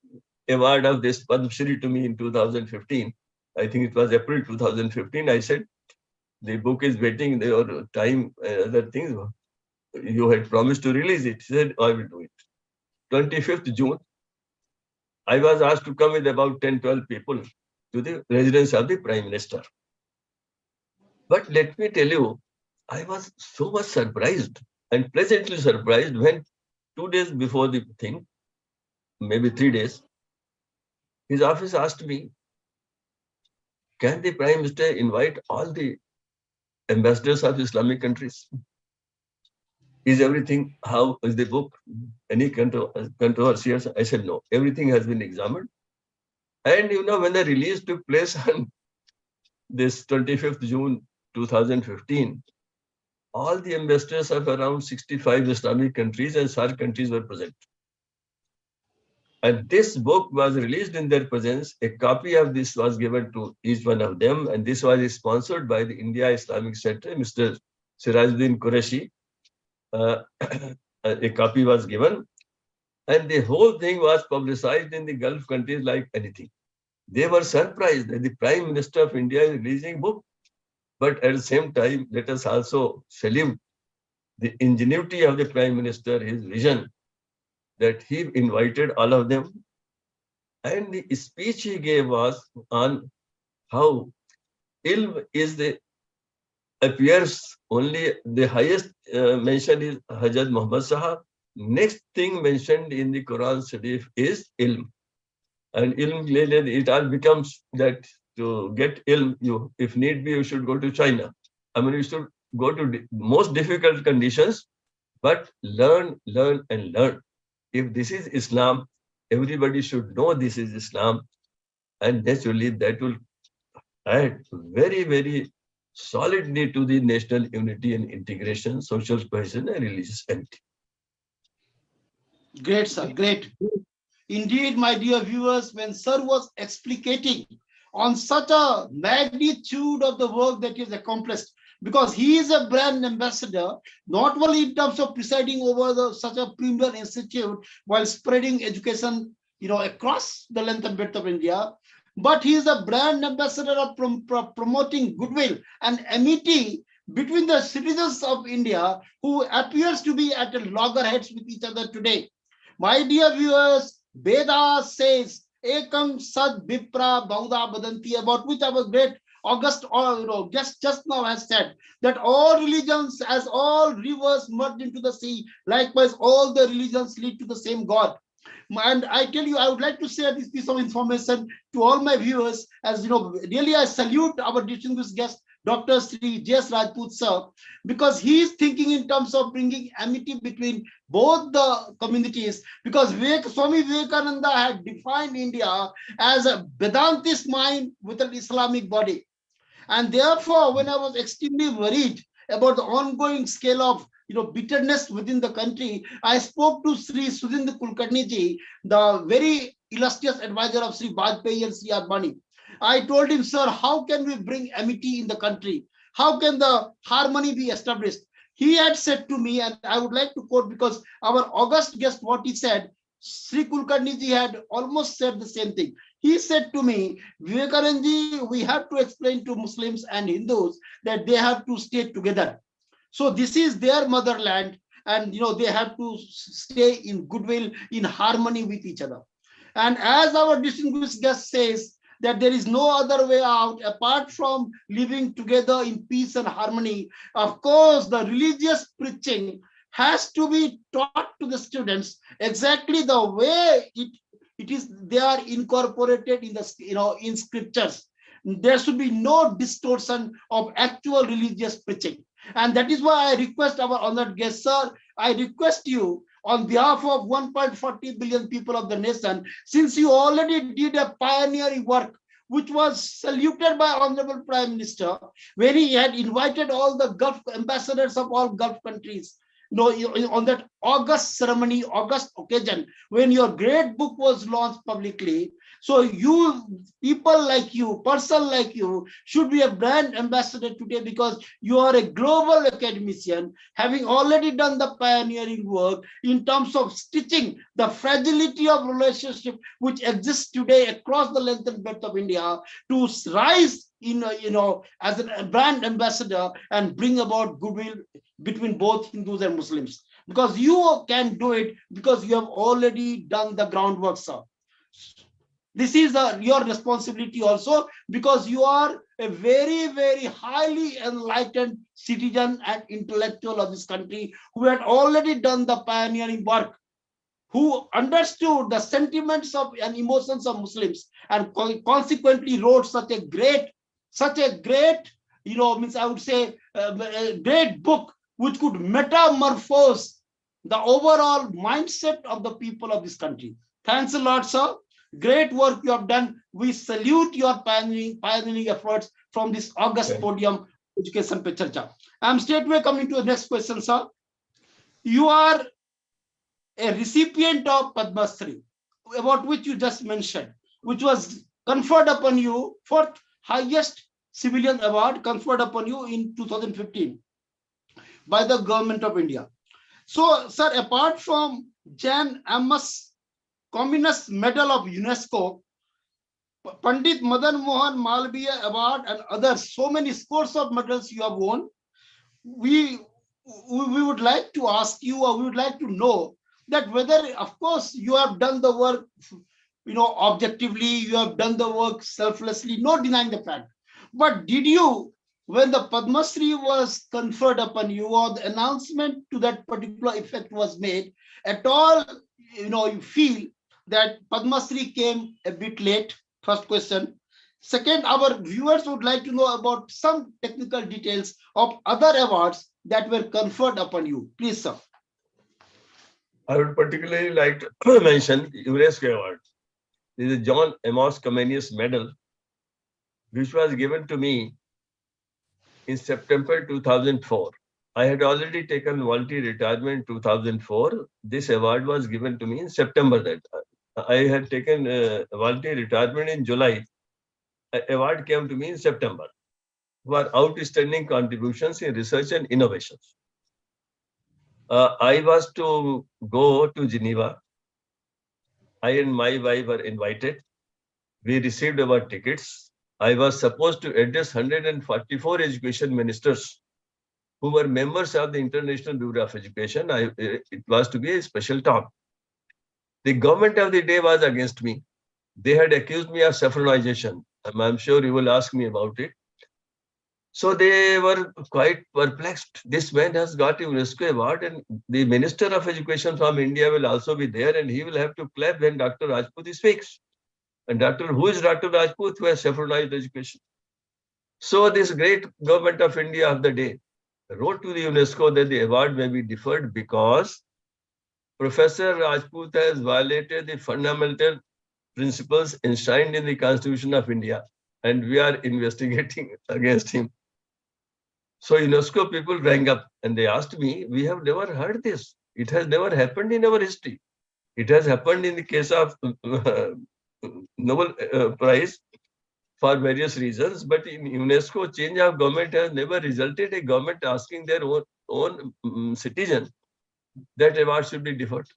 award of this Padma Shri to me in 2015. I think it was April 2015. I said, the book is waiting, your time, other things. You had promised to release it. He said, I will do it. 25th June, I was asked to come with about 10, 12 people to the residence of the Prime Minister. But let me tell you, I was so much surprised and pleasantly surprised when 2 days before the thing, maybe 3 days, his office asked me, can the Prime Minister invite all the ambassadors of Islamic countries? Is everything, how is the book? Any controversy? I said, no, everything has been examined. And when the release took place on this 25th June 2015, all the ambassadors of around 65 Islamic countries and SAARC countries were present. And this book was released in their presence. A copy of this was given to each one of them. And this was sponsored by the India Islamic Secretary, Mr. Sirajuddin Qureshi. A copy was given. And the whole thing was publicized in the Gulf countries like anything. They were surprised that the Prime Minister of India is releasing a book. But at the same time, let us also salute the ingenuity of the Prime Minister, his vision, that he invited all of them. And the speech he gave was on how ilm is appears only the highest mention is Hazrat Muhammad Sahab. Next thing mentioned in the Quran Sharif is ilm. And ilm, it all becomes that to get ilm, if need be, you should go to China. I mean, you should go to most difficult conditions, but learn, and learn. If this is Islam, everybody should know this is Islam. And naturally, that will add very, very solidly to the national unity and integration, social cohesion, and religious unity. Great, sir. Great. Indeed, my dear viewers, when Sir was explicating on such a magnitude of the work that is accomplished, because he is a brand ambassador, not only in terms of presiding over such a premier institute while spreading education, across the length and breadth of India, but he is a brand ambassador of promoting goodwill and amity between the citizens of India who appears to be at loggerheads with each other today. My dear viewers, Veda says, Ekam Sad Vipra Bauda Badanti, about which our great August, just now has said, that all religions, as all rivers merge into the sea, likewise all the religions lead to the same God. And I tell you, I would like to share this piece of information to all my viewers. As really I salute our distinguished guest, Dr. Sri J.S. Rajput sir, because he is thinking in terms of bringing amity between both the communities, because Swami Vivekananda had defined India as a Vedantist mind with an Islamic body. And therefore, when I was extremely worried about the ongoing scale of bitterness within the country, I spoke to Sri Sudhindra Kulkarni ji, the very illustrious advisor of Sri Vajpayee and Sri Advani. I told him, sir, how can we bring amity in the country? How can the harmony be established? He had said to me, and I would like to quote, because our August guest, what he said, Sri Kulkarni ji had almost said the same thing. He said to me, Vivekanand ji, we have to explain to Muslims and Hindus that they have to stay together. So this is their motherland, and they have to stay in goodwill, in harmony with each other. And as our distinguished guest says, that there is no other way out apart from living together in peace and harmony. Of course, the religious preaching has to be taught to the students exactly the way it is. They are incorporated in the in scriptures. There should be no distortion of actual religious preaching. And that is why I request our honored guest, sir, I request you on behalf of 1.40 billion people of the nation, since you already did a pioneering work, which was saluted by Honorable Prime Minister, when he had invited all the Gulf ambassadors of all Gulf countries. on that August ceremony, August occasion, when your great book was launched publicly. So you, people like you, person like you, should be a brand ambassador today, because you are a global academician, having already done the pioneering work in terms of stitching the fragility of relationship which exists today across the length and breadth of India, to rise as a brand ambassador and bring about goodwill between both Hindus and Muslims. Because you can do it, because you have already done the groundwork, sir. This is your responsibility also, because you are a very, very highly enlightened citizen and intellectual of this country, who had already done the pioneering work, who understood the sentiments of and emotions of Muslims, and consequently wrote such a great, means I would say a great book, which could metamorphose the overall mindset of the people of this country. Thanks a lot, sir. Great work you have done. We salute your pioneering efforts from this August podium, Education Pe Charcha. I'm straightway coming to the next question, sir. You are a recipient of Padma Shri, about which you just mentioned, which was conferred upon you, for highest civilian award conferred upon you in 2015 by the government of India. So, sir, apart from Jan Amos Communist Medal of UNESCO, Pandit Madan Mohan Malviya Award, and others, so many scores of medals you have won, we would like to ask you, or we would like to know, that whether, of course, you have done the work, objectively, you have done the work selflessly, no denying the fact. But did you, when the Padma Shri was conferred upon you, or the announcement to that particular effect was made, at all, you feel that Padma Shri came a bit late? First question. Second, our viewers would like to know about some technical details of other awards that were conferred upon you. Please, sir. I would particularly like to mention UNESCO Award. This is John Amos Comenius Medal, which was given to me in September 2004. I had already taken voluntary retirement in 2004. This award was given to me in September. That I had taken voluntary retirement in July. An award came to me in September for outstanding contributions in research and innovations. I was to go to Geneva. I and my wife were invited. We received our tickets. I was supposed to address 144 education ministers who were members of the International Bureau of Education. It was to be a special talk. The government of the day was against me. They had accused me of saffronization. I'm sure you will ask me about it. So they were quite perplexed. This man has got a UNESCO award, and the Minister of Education from India will also be there, and he will have to clap when Dr. Rajput speaks. And who is Dr. Rajput, who has saffronized education? So this great government of India of the day wrote to the UNESCO that the award may be deferred because Professor Rajput has violated the fundamental principles enshrined in the Constitution of India, and we are investigating against him. So UNESCO people rang up and they asked me, we have never heard this. It has never happened in our history. It has happened in the case of Nobel Prize for various reasons, but in UNESCO, change of government has never resulted in a government asking their own citizen that award should be deferred.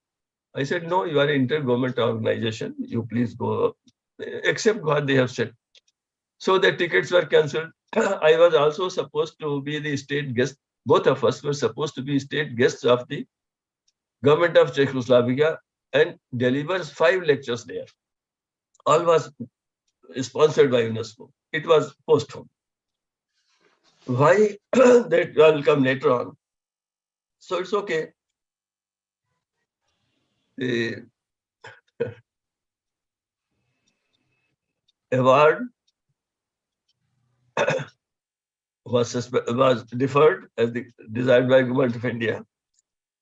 I said, no, you are an intergovernment organization. You please go, accept what they have said. So the tickets were cancelled. I was also supposed to be the state guest. Both of us were supposed to be state guests of the government of Czechoslovakia and delivers 5 lectures there. All was sponsored by UNESCO. It was postponed. Why? That will come later on. So it's okay. The award was deferred as desired by government of India.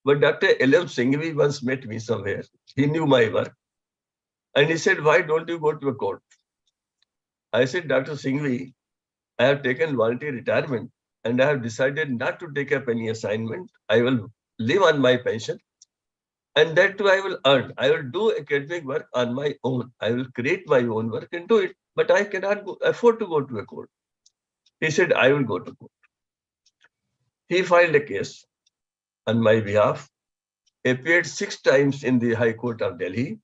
But Dr. L.M. Singhvi once met me somewhere. He knew my work. And he said, why don't you go to a court? I said, Dr. Singhvi, I have taken voluntary retirement and I have decided not to take up any assignment. I will live on my pension. And that too I will earn. I will do academic work on my own. I will create my own work and do it. But I cannot afford to go to a court. He said, I will go to court. He filed a case on my behalf, appeared 6 times in the High Court of Delhi,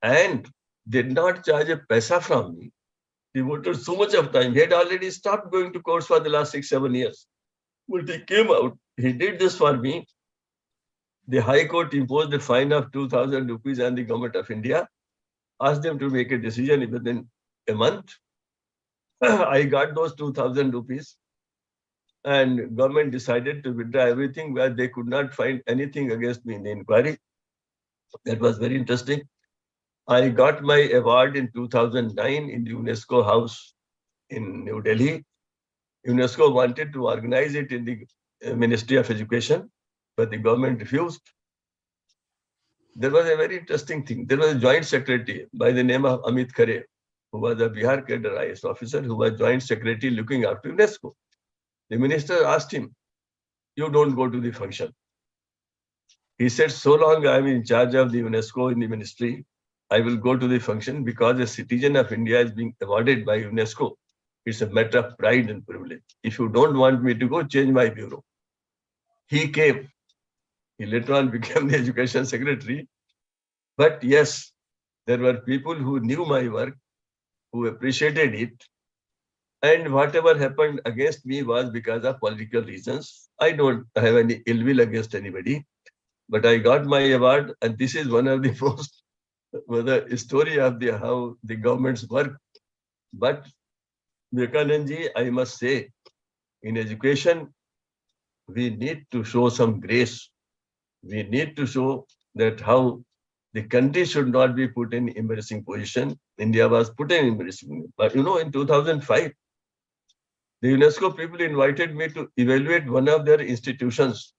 and did not charge a paisa from me. Devoted so much of time. He had already stopped going to courts for the last 6-7 years. But he came out. He did this for me. The High Court imposed a fine of 2,000 rupees on the government of India, asked them to make a decision within a month. I got those 2,000 rupees, and government decided to withdraw everything where they could not find anything against me in the inquiry. That was very interesting. I got my award in 2009 in the UNESCO House in New Delhi. UNESCO wanted to organize it in the Ministry of Education, but the government refused. There was a very interesting thing. There was a joint secretary by the name of Amit Khare, who was a Bihar cadre IS officer, who was joint secretary looking after UNESCO. The minister asked him, you don't go to the function. He said, so long I am in charge of the UNESCO in the ministry, I will go to the function because a citizen of India is being awarded by UNESCO. It's a matter of pride and privilege. If you don't want me to go, change my bureau. He came. He later on became the education secretary. But yes, there were people who knew my work, who appreciated it. And whatever happened against me was because of political reasons. I don't have any ill will against anybody. But I got my award, and this is one of the most the story of how the governments work. But Vivekanand, I must say, in education, we need to show some grace. We need to show that how the country should not be put in embarrassing position. India was put in embarrassing. But in 2005, the UNESCO people invited me to evaluate one of their institutions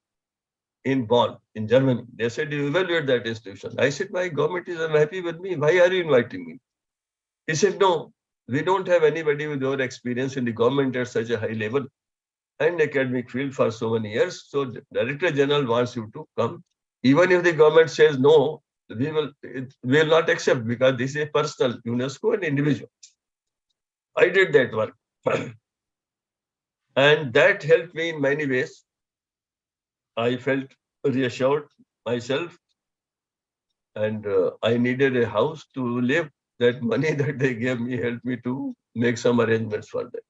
in Bonn, in Germany. They said, you evaluate that institution. I said, my government is unhappy with me. Why are you inviting me? He said, no, we don't have anybody with your experience in the government at such a high level and academic field for so many years. So the Director General wants you to come. Even if the government says no, we will not accept because this is a personal UNESCO and individual. I did that work. And that helped me in many ways. I felt reassured myself, and I needed a house to live. That money that they gave me helped me to make some arrangements for that.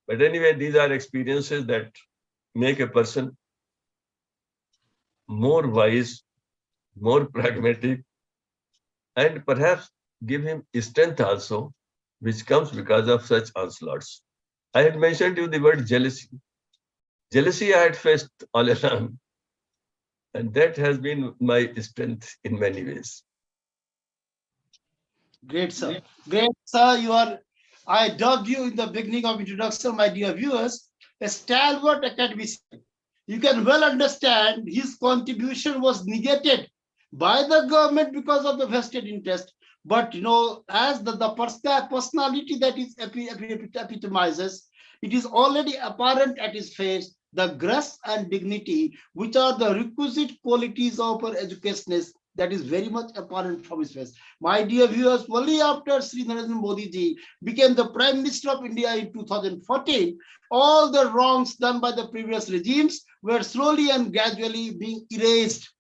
But anyway, these are experiences that make a person more wise, more pragmatic, and perhaps give him strength also, which comes because of such onslaughts. I had mentioned to you the word jealousy. Jealousy I had faced all along, and that has been my strength in many ways. Great, sir. Great, sir. I dubbed you in the beginning of introduction, my dear viewers, a stalwart academician. You can well understand his contribution was negated by the government because of the vested interest. But, as the personality that is epitomizes, it is already apparent at his face, the grace and dignity, which are the requisite qualities of our educationist, that is very much apparent from his face. My dear viewers, only after Sri Narendra Modi ji became the Prime Minister of India in 2014, all the wrongs done by the previous regimes were slowly and gradually being erased.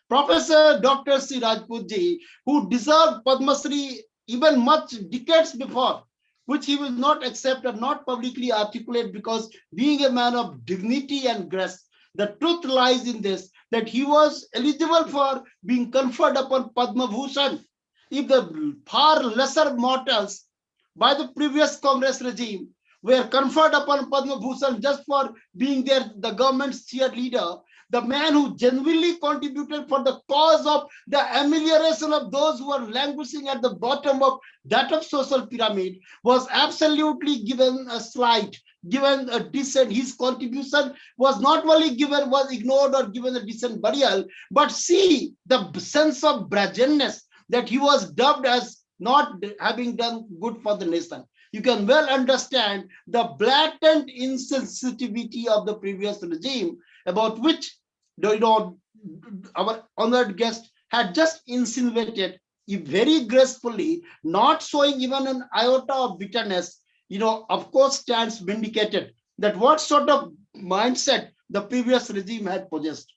Professor Dr. Sri Rajput ji, who deserved Padma Shri even much decades before, which he will not accept or not publicly articulate because being a man of dignity and grace, the truth lies in this, that he was eligible for being conferred upon Padma Bhushan if the far lesser mortals by the previous Congress regime were conferred upon Padma Bhushan just for being the government's cheerleader. The man who genuinely contributed for the cause of the amelioration of those who are languishing at the bottom of that of social pyramid was absolutely given a slight, given a decent. His contribution was not only given, was ignored or given a decent burial, but see the sense of brazeness that he was dubbed as not having done good for the nation. You can well understand the blatant insensitivity of the previous regime, about which our honored guest had just insinuated very gracefully, not showing even an iota of bitterness, of course stands vindicated that what sort of mindset the previous regime had possessed.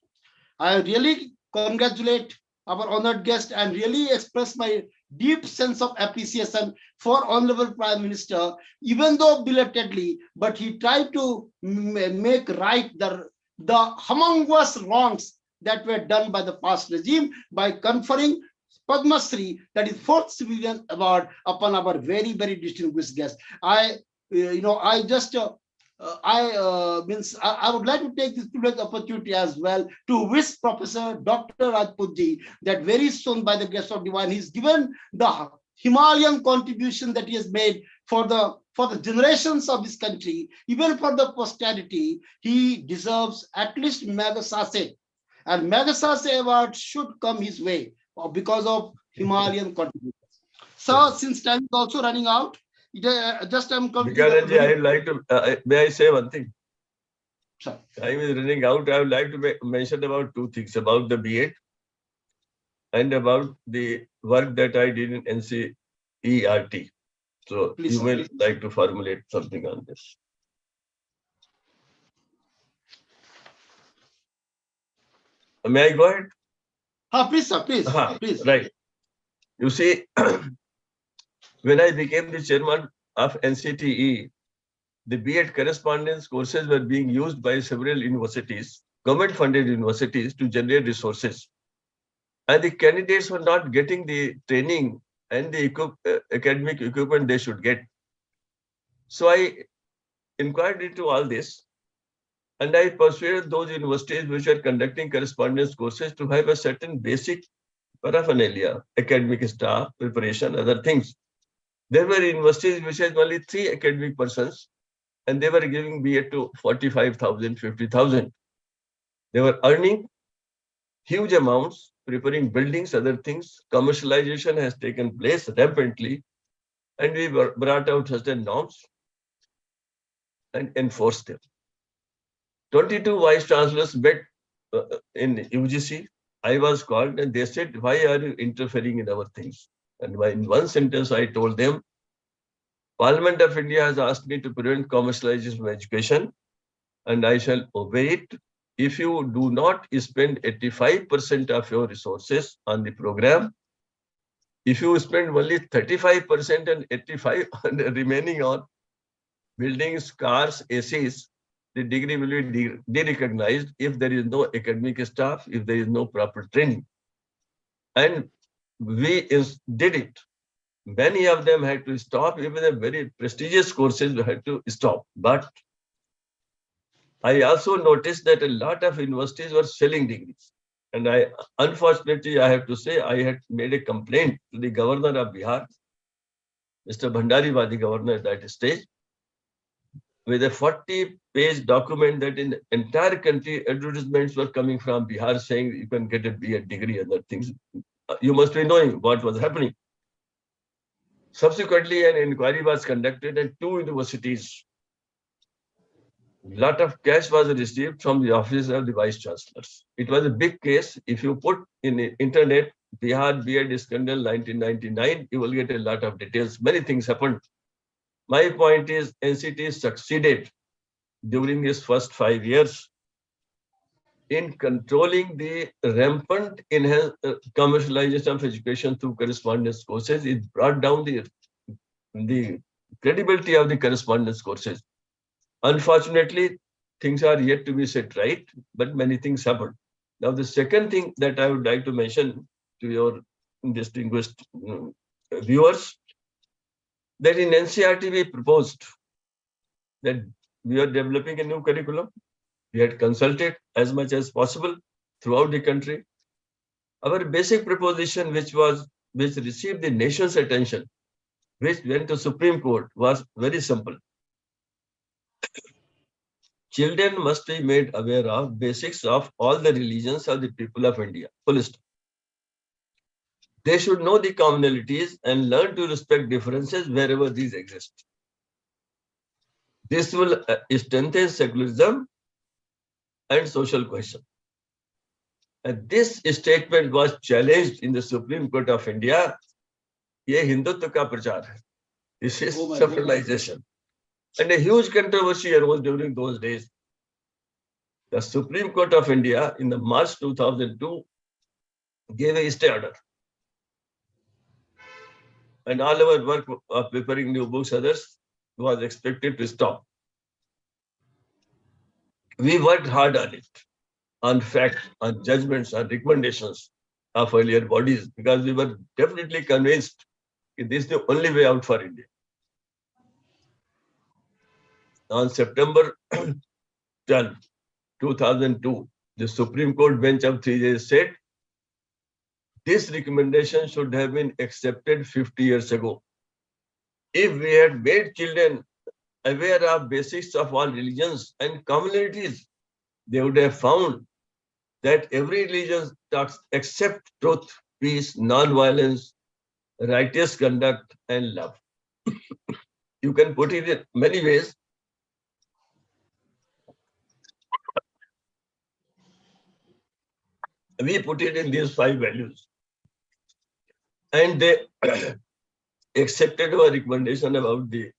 I really congratulate our honored guest and really express my deep sense of appreciation for Honorable Prime Minister, even though belatedly, but he tried to make right the humongous wrongs that were done by the past regime by conferring Padma Shri, that is fourth civilian award, upon our very, very distinguished guest. I would like to take this privileged opportunity as well to wish Professor Dr. Rajputji that very soon, by the grace of divine, he's given the Himalayan contribution that he has made for the generations of this country, even for the posterity. He deserves at least Magsaysay, and Magsaysay award should come his way because of Himalayan contribution. So, since time is also running out, just I'm Vivekanand ji, I would like to, may I say one thing? Sure. Time is running out. I would like to mention about two things, about the B.Ed and about the work that I did in NCERT. So Please, you will like to formulate something on this. May I go ahead? Please, sir, please. Please. Right. You see, when I became the chairman of NCTE, the B.Ed correspondence courses were being used by several universities, government-funded universities, to generate resources. And the candidates were not getting the training and the academic equipment they should get. So I inquired into all this, and I persuaded those universities which were conducting correspondence courses to have a certain basic paraphernalia, academic staff, preparation, other things. There were universities which had only 3 academic persons, and they were giving B.Ed to 45,000, 50,000. They were earning huge amounts, preparing buildings, other things. Commercialization has taken place rampantly, and we brought out certain norms and enforced them. 22 vice chancellors met in UGC. I was called, and they said, "Why are you interfering in our things?" And in one sentence, I told them, Parliament of India has asked me to prevent commercialization of education, and I shall obey it. If you do not spend 85% of your resources on the program, if you spend only 35% and 85% and remaining on buildings, cars, ACs, the degree will be de-recognized if there is no academic staff, if there is no proper training. And we did it. Many of them had to stop, even the very prestigious courses had to stop. But I also noticed that a lot of universities were selling degrees. And unfortunately, I have to say, I had made a complaint to the governor of Bihar, Mr. Bhandari was the governor at that stage, with a 40-page document that in the entire country, advertisements were coming from Bihar saying you can get a B.Ed degree and other things. You must be knowing what was happening. Subsequently, an inquiry was conducted at 2 universities. A lot of cash was received from the office of the vice chancellors. It was a big case. If you put in the internet, Bihar B.Ed scandal 1999, you will get a lot of details. Many things happened. My point is, NCT succeeded during its first 5 years in controlling the rampant commercialization of education through correspondence courses. It brought down the credibility of the correspondence courses. Unfortunately, things are yet to be set right, but many things happened. Now, the second thing that I would like to mention to your distinguished viewers, that in NCERT we proposed that we are developing a new curriculum. We had consulted as much as possible throughout the country. Our basic proposition, which received the nation's attention, which went to Supreme Court, was very simple. Children must be made aware of basics of all the religions of the people of India. Full stop. They should know the commonalities and learn to respect differences wherever these exist. This will strengthen secularism and social cohesion. And this statement was challenged in the Supreme Court of India. ये हिंदुत्व का प्रचार है. This is suffragism. And a huge controversy arose during those days. The Supreme Court of India in the March 2002 gave a stay order. And all our work of preparing new books, others, was expected to stop. We worked hard on it, on facts, on judgments, on recommendations of earlier bodies, because we were definitely convinced that this is the only way out for India. On September 10, 2002, the Supreme Court bench of 3 judges said, this recommendation should have been accepted 50 years ago. If we had made children aware of basics of all religions and communities, they would have found that every religion talks accept truth, peace, non-violence, righteous conduct, and love. You can put it in many ways. We put it in these 5 values. And they accepted our recommendation about the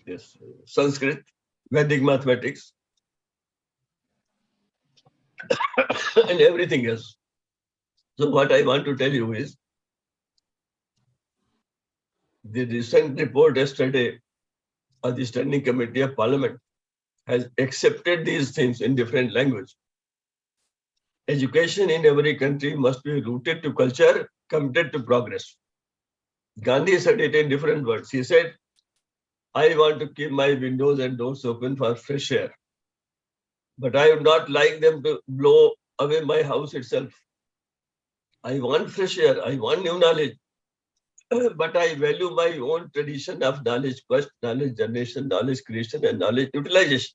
yes, Sanskrit, Vedic mathematics, and everything else. So what I want to tell you is, the recent report yesterday of the Standing Committee of Parliament has accepted these things in different language. Education in every country must be rooted to culture, committed to progress. Gandhi said it in different words. He said, I want to keep my windows and doors open for fresh air, but I would not like them to blow away my house itself. I want fresh air, I want new knowledge, but I value my own tradition of knowledge quest, knowledge generation, knowledge creation, and knowledge utilization.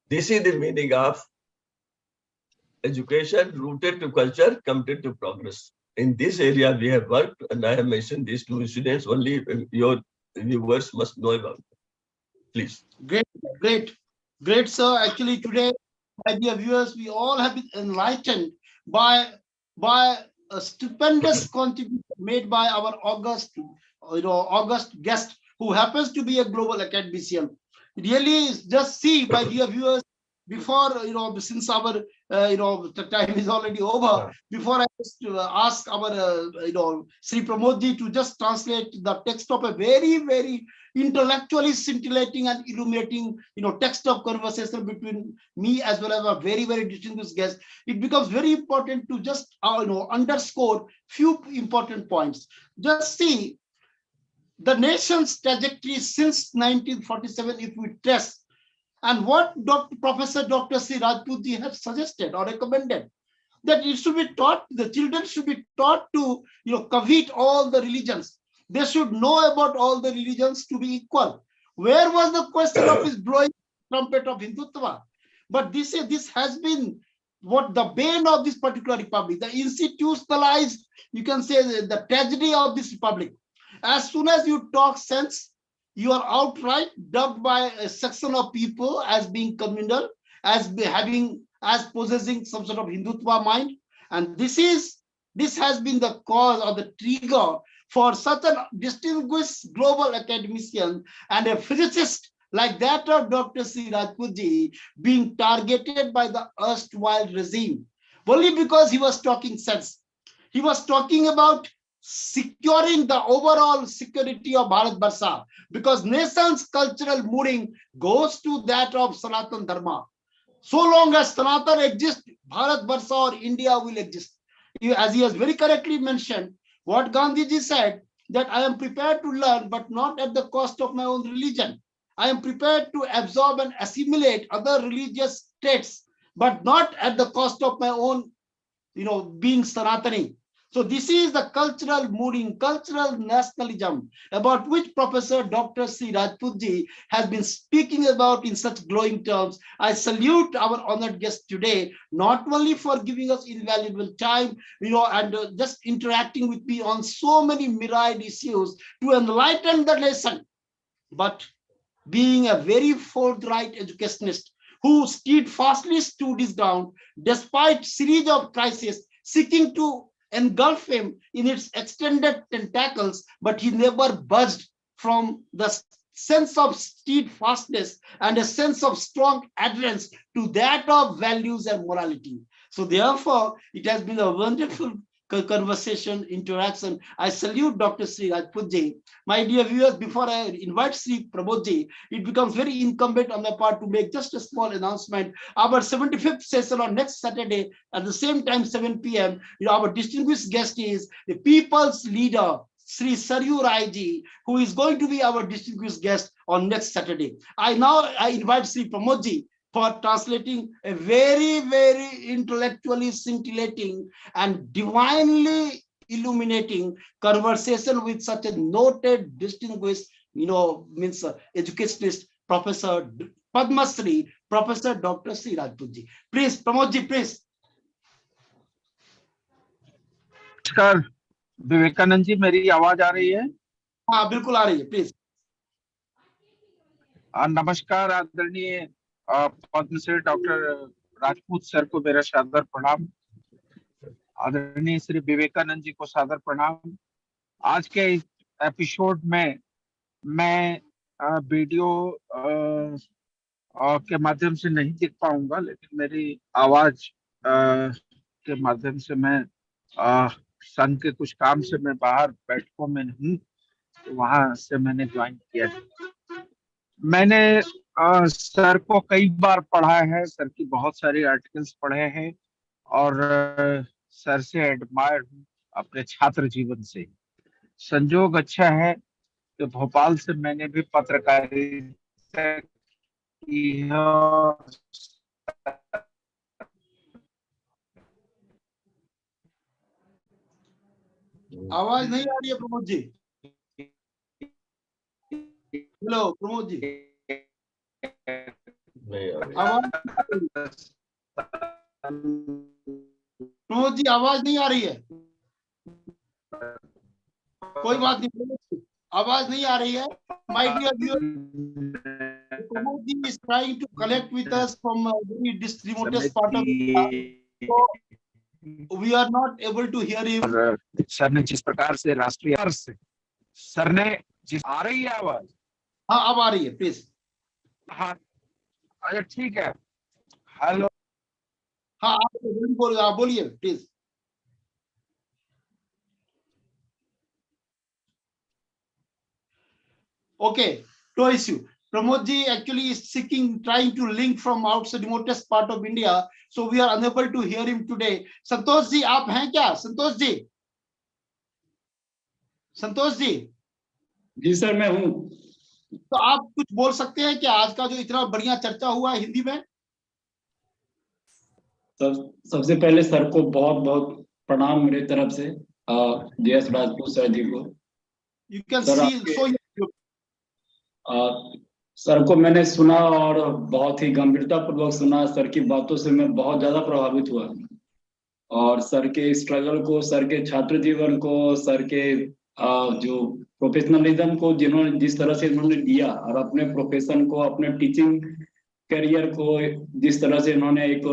This is the meaning of education rooted to culture, committed to progress. In this area, we have worked, and I have mentioned these 2 incidents, only your viewers must know about it. Please. Great, sir. Actually, today, my dear viewers, we all have been enlightened by a stupendous contribution made by our august guest, who happens to be a global academician. Really, just see, my dear viewers, before since our the time is already over, before I just ask our Sri Pramodji to just translate the text of a very, very intellectually scintillating and illuminating text of conversation between me as well as a very, very distinguished guest, it becomes very important to just underscore few important points. Just see the nation's trajectory since 1947, if we trace, and what Professor Dr. C. Rajputji has suggested or recommended, that it should be taught, the children should be taught to covet all the religions. They should know about all the religions to be equal. Where was the question of his blowing trumpet of Hindutva? But this has been what the bane of this particular republic, the institutionalized, you can say, the tragedy of this republic. As soon as you talk sense, you are outright dubbed by a section of people as being communal, as possessing some sort of Hindutva mind. And this has been the cause or the trigger for such a distinguished global academician and a physicist like that of Dr. C. Rajputji being targeted by the erstwhile regime, only because he was talking sense. He was talking about securing the overall security of Bharat Barsha, because nation's cultural mooding goes to that of Sanatan Dharma. So long as Sanatan exists, Bharat Barsha or India will exist. As he has very correctly mentioned, what Gandhiji said, that I am prepared to learn, but not at the cost of my own religion. I am prepared to absorb and assimilate other religious texts, but not at the cost of my own, being Sanatani. So this is the cultural mooding, cultural nationalism, about which Professor Dr. C. Rajputji has been speaking about in such glowing terms. I salute our honored guest today, not only for giving us invaluable time, and just interacting with me on so many myriad issues to enlighten the lesson, but being a very forthright educationist who steadfastly stood his ground despite series of crises seeking to engulf him in its extended tentacles, but he never budged from the sense of steadfastness and a sense of strong adherence to that of values and morality. So therefore, it has been a wonderful conversation, interaction. I salute Dr. Sri Rajputji. My dear viewers, before I invite Sri Prabodhji, it becomes very incumbent on my part to make just a small announcement. Our 75th session on next Saturday at the same time, 7 p.m. Our distinguished guest is the people's leader, Sri Saryu Rai ji, who is going to be our distinguished guest on next Saturday. I invite Sri Pramodji for translating a very, very intellectually scintillating and divinely illuminating conversation with such a noted, distinguished, educationist, Professor Padma Shri, Professor Dr. Sri Rajputji. Please, Pramodji, please. नमस्कार विवेकानंद जी, मेरी आवाज आ रही है? हाँ, बिल्कुल आ रही है, please. नमस्कार आदरणीय पद्मश्री डॉक्टर राजपूत सर को मेरा सादर प्रणाम। आदरणीय श्री विवेकानंद जी को सादर प्रणाम। आज के एपिसोड में मैं वीडियो के माध्यम से नहीं दिख पाऊंगा, लेकिन मेरी आवाज के माध्यम से मैं संघ के कुछ काम से मैं बाहर बैठकों में हूँ, तो वहां से मैंने ज्वाइन किया। मैंने सर को कई बार पढ़ा है, सर की बहुत सारी आर्टिकल्स पढ़े हैं और सर से एडमायर हूँ अपने छात्र जीवन से। संजोग अच्छा है कि भोपाल से मैंने भी पत्रकारिता की है। आवाज नहीं आ रही है प्रमोद जी। हेलो प्रमोद जी, आवाज प्रमोद जी आवाज नहीं आ रही है। कोई बात नहीं, आवाज नहीं आ रही है। My dear viewers, Pramod ji is trying to connect with us from a very remotest part of India. So we are not able to hear him. Sir ने जिस प्रकार से राष्ट्रीय सर ने जिस आ रही है आवाज? हाँ, अब आ रही है, प्लीज। हाँ, अच्छा ठीक है। हेलो, हाँ, आप बोलिए please. Okay, no issue. Pramod ji actually is trying to link from outside the remotest part of India, so we are unable to hear him today. Santosh ji, आप हैं क्या? संतोष जी, संतोष जी। जी सर, मैं हूँ। तो आप कुछ बोल सकते हैं कि आज का जो इतना बढ़िया चर्चा हुआ है हिंदी में? सबसे पहले सर को बहुत बहुत प्रणाम मेरे तरफ से, जयस राजपूत सर जी को। You can see, सर को मैंने सुना और बहुत ही गंभीरता पूर्वक सुना। सर की बातों से मैं बहुत ज्यादा प्रभावित हुआ और सर के स्ट्रगल को, सर के छात्र जीवन को, सर के जो प्रोफेशनलिज्म को जिन्होंने जिस तरह से इन्होंने दिया और अपने प्रोफेशन को, अपने टीचिंग करियर को जिस तरह से इन्होंने एक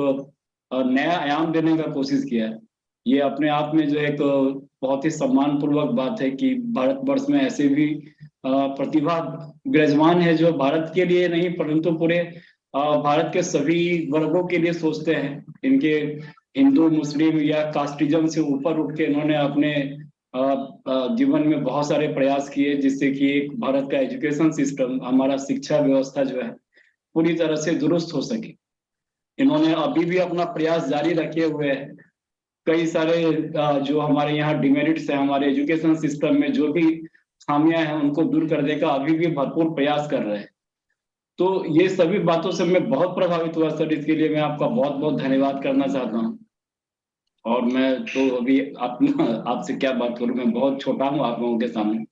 नया आयाम देने का कोशिश किया है, ये अपने आप में जो एक बहुत ही सम्मान पूर्वक बात है कि भारतवर्ष में ऐसे भी प्रतिभा विराजमान है जो भारत के लिए नहीं परंतु पूरे भारत के सभी वर्गों के लिए सोचते हैं। इनके हिंदू, मुस्लिम या कास्टिज्म से ऊपर उठ के इन्होंने अपने जीवन में बहुत सारे प्रयास किए जिससे कि एक भारत का एजुकेशन सिस्टम, हमारा शिक्षा व्यवस्था जो है पूरी तरह से दुरुस्त हो सके। इन्होंने अभी भी अपना प्रयास जारी रखे हुए हैं। कई सारे जो हमारे यहाँ डिमेरिट्स है हमारे एजुकेशन सिस्टम में, जो भी खामियां हैं उनको दूर करने का अभी भी भरपूर प्रयास कर रहे हैं। तो ये सभी बातों से मैं बहुत प्रभावित हुआ सर, इसके लिए मैं आपका बहुत बहुत धन्यवाद करना चाहता हूँ। और मैं तो अभी आपसे क्या बात करूं, मैं बहुत छोटा हूँ आप लोगों के सामने।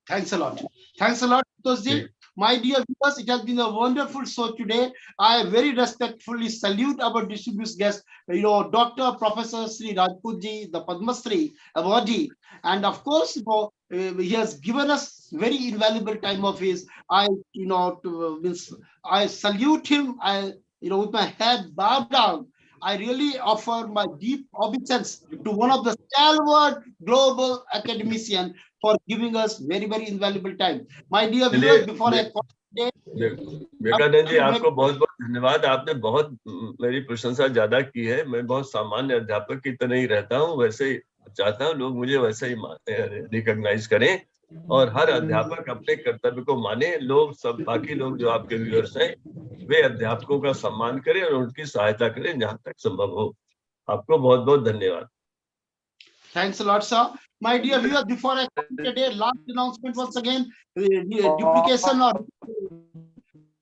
Thanks a lot. Thanks a lot, Toshji. My dear viewers, it has been a wonderful show today. I very respectfully salute our distinguished guest, Dr. Professor Sri Rajputji, the Padma Shri awardee, and of course, he has given us very invaluable time of his. I salute him. with my head bowed down, I really offer my deep obeisance to one of the stalwart global academician for giving us very, very invaluable time. My dear viewers, before I call today, Vivekananda ji, आपको बहुत बहुत धन्यवाद। आपने बहुत मेरी प्रशंसा ज्यादा की है। मैं बहुत सामान्य अध्यापक की तरह ही रहता हूँ, वैसे ही चाहता हूँ लोग मुझे वैसे ही रिकॉग्नाइज करें और हर अध्यापक अपने कर्तव्य को माने। लोग सब बाकी लोग जो आपके व्यूअर्स हैं वे अध्यापकों का सम्मान करें और उनकी सहायता करें जहां तक संभव हो। आपको बहुत बहुत धन्यवाद। Thanks a lot, sir. My dear viewers, before I come today, last announcement once again, duplication or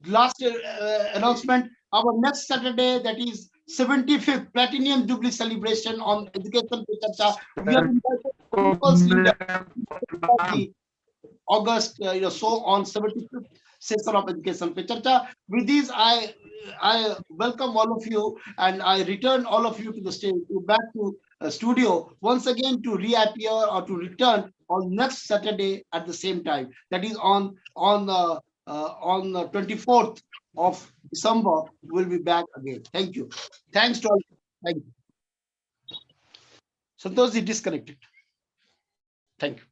last announcement. Our next Saturday, that is 75th Platinum Jubilee celebration on Education Pe Charcha. We are invited the August, so on 75th session of Education Pe Charcha. With this, I welcome all of you and I return all of you to the stage, back to studio once again to reappear or to return on next Saturday at the same time. That is on the 24th of December. We'll be back again. Thank you. Thanks to all. Thank you. Santosh ji disconnected. Thank you.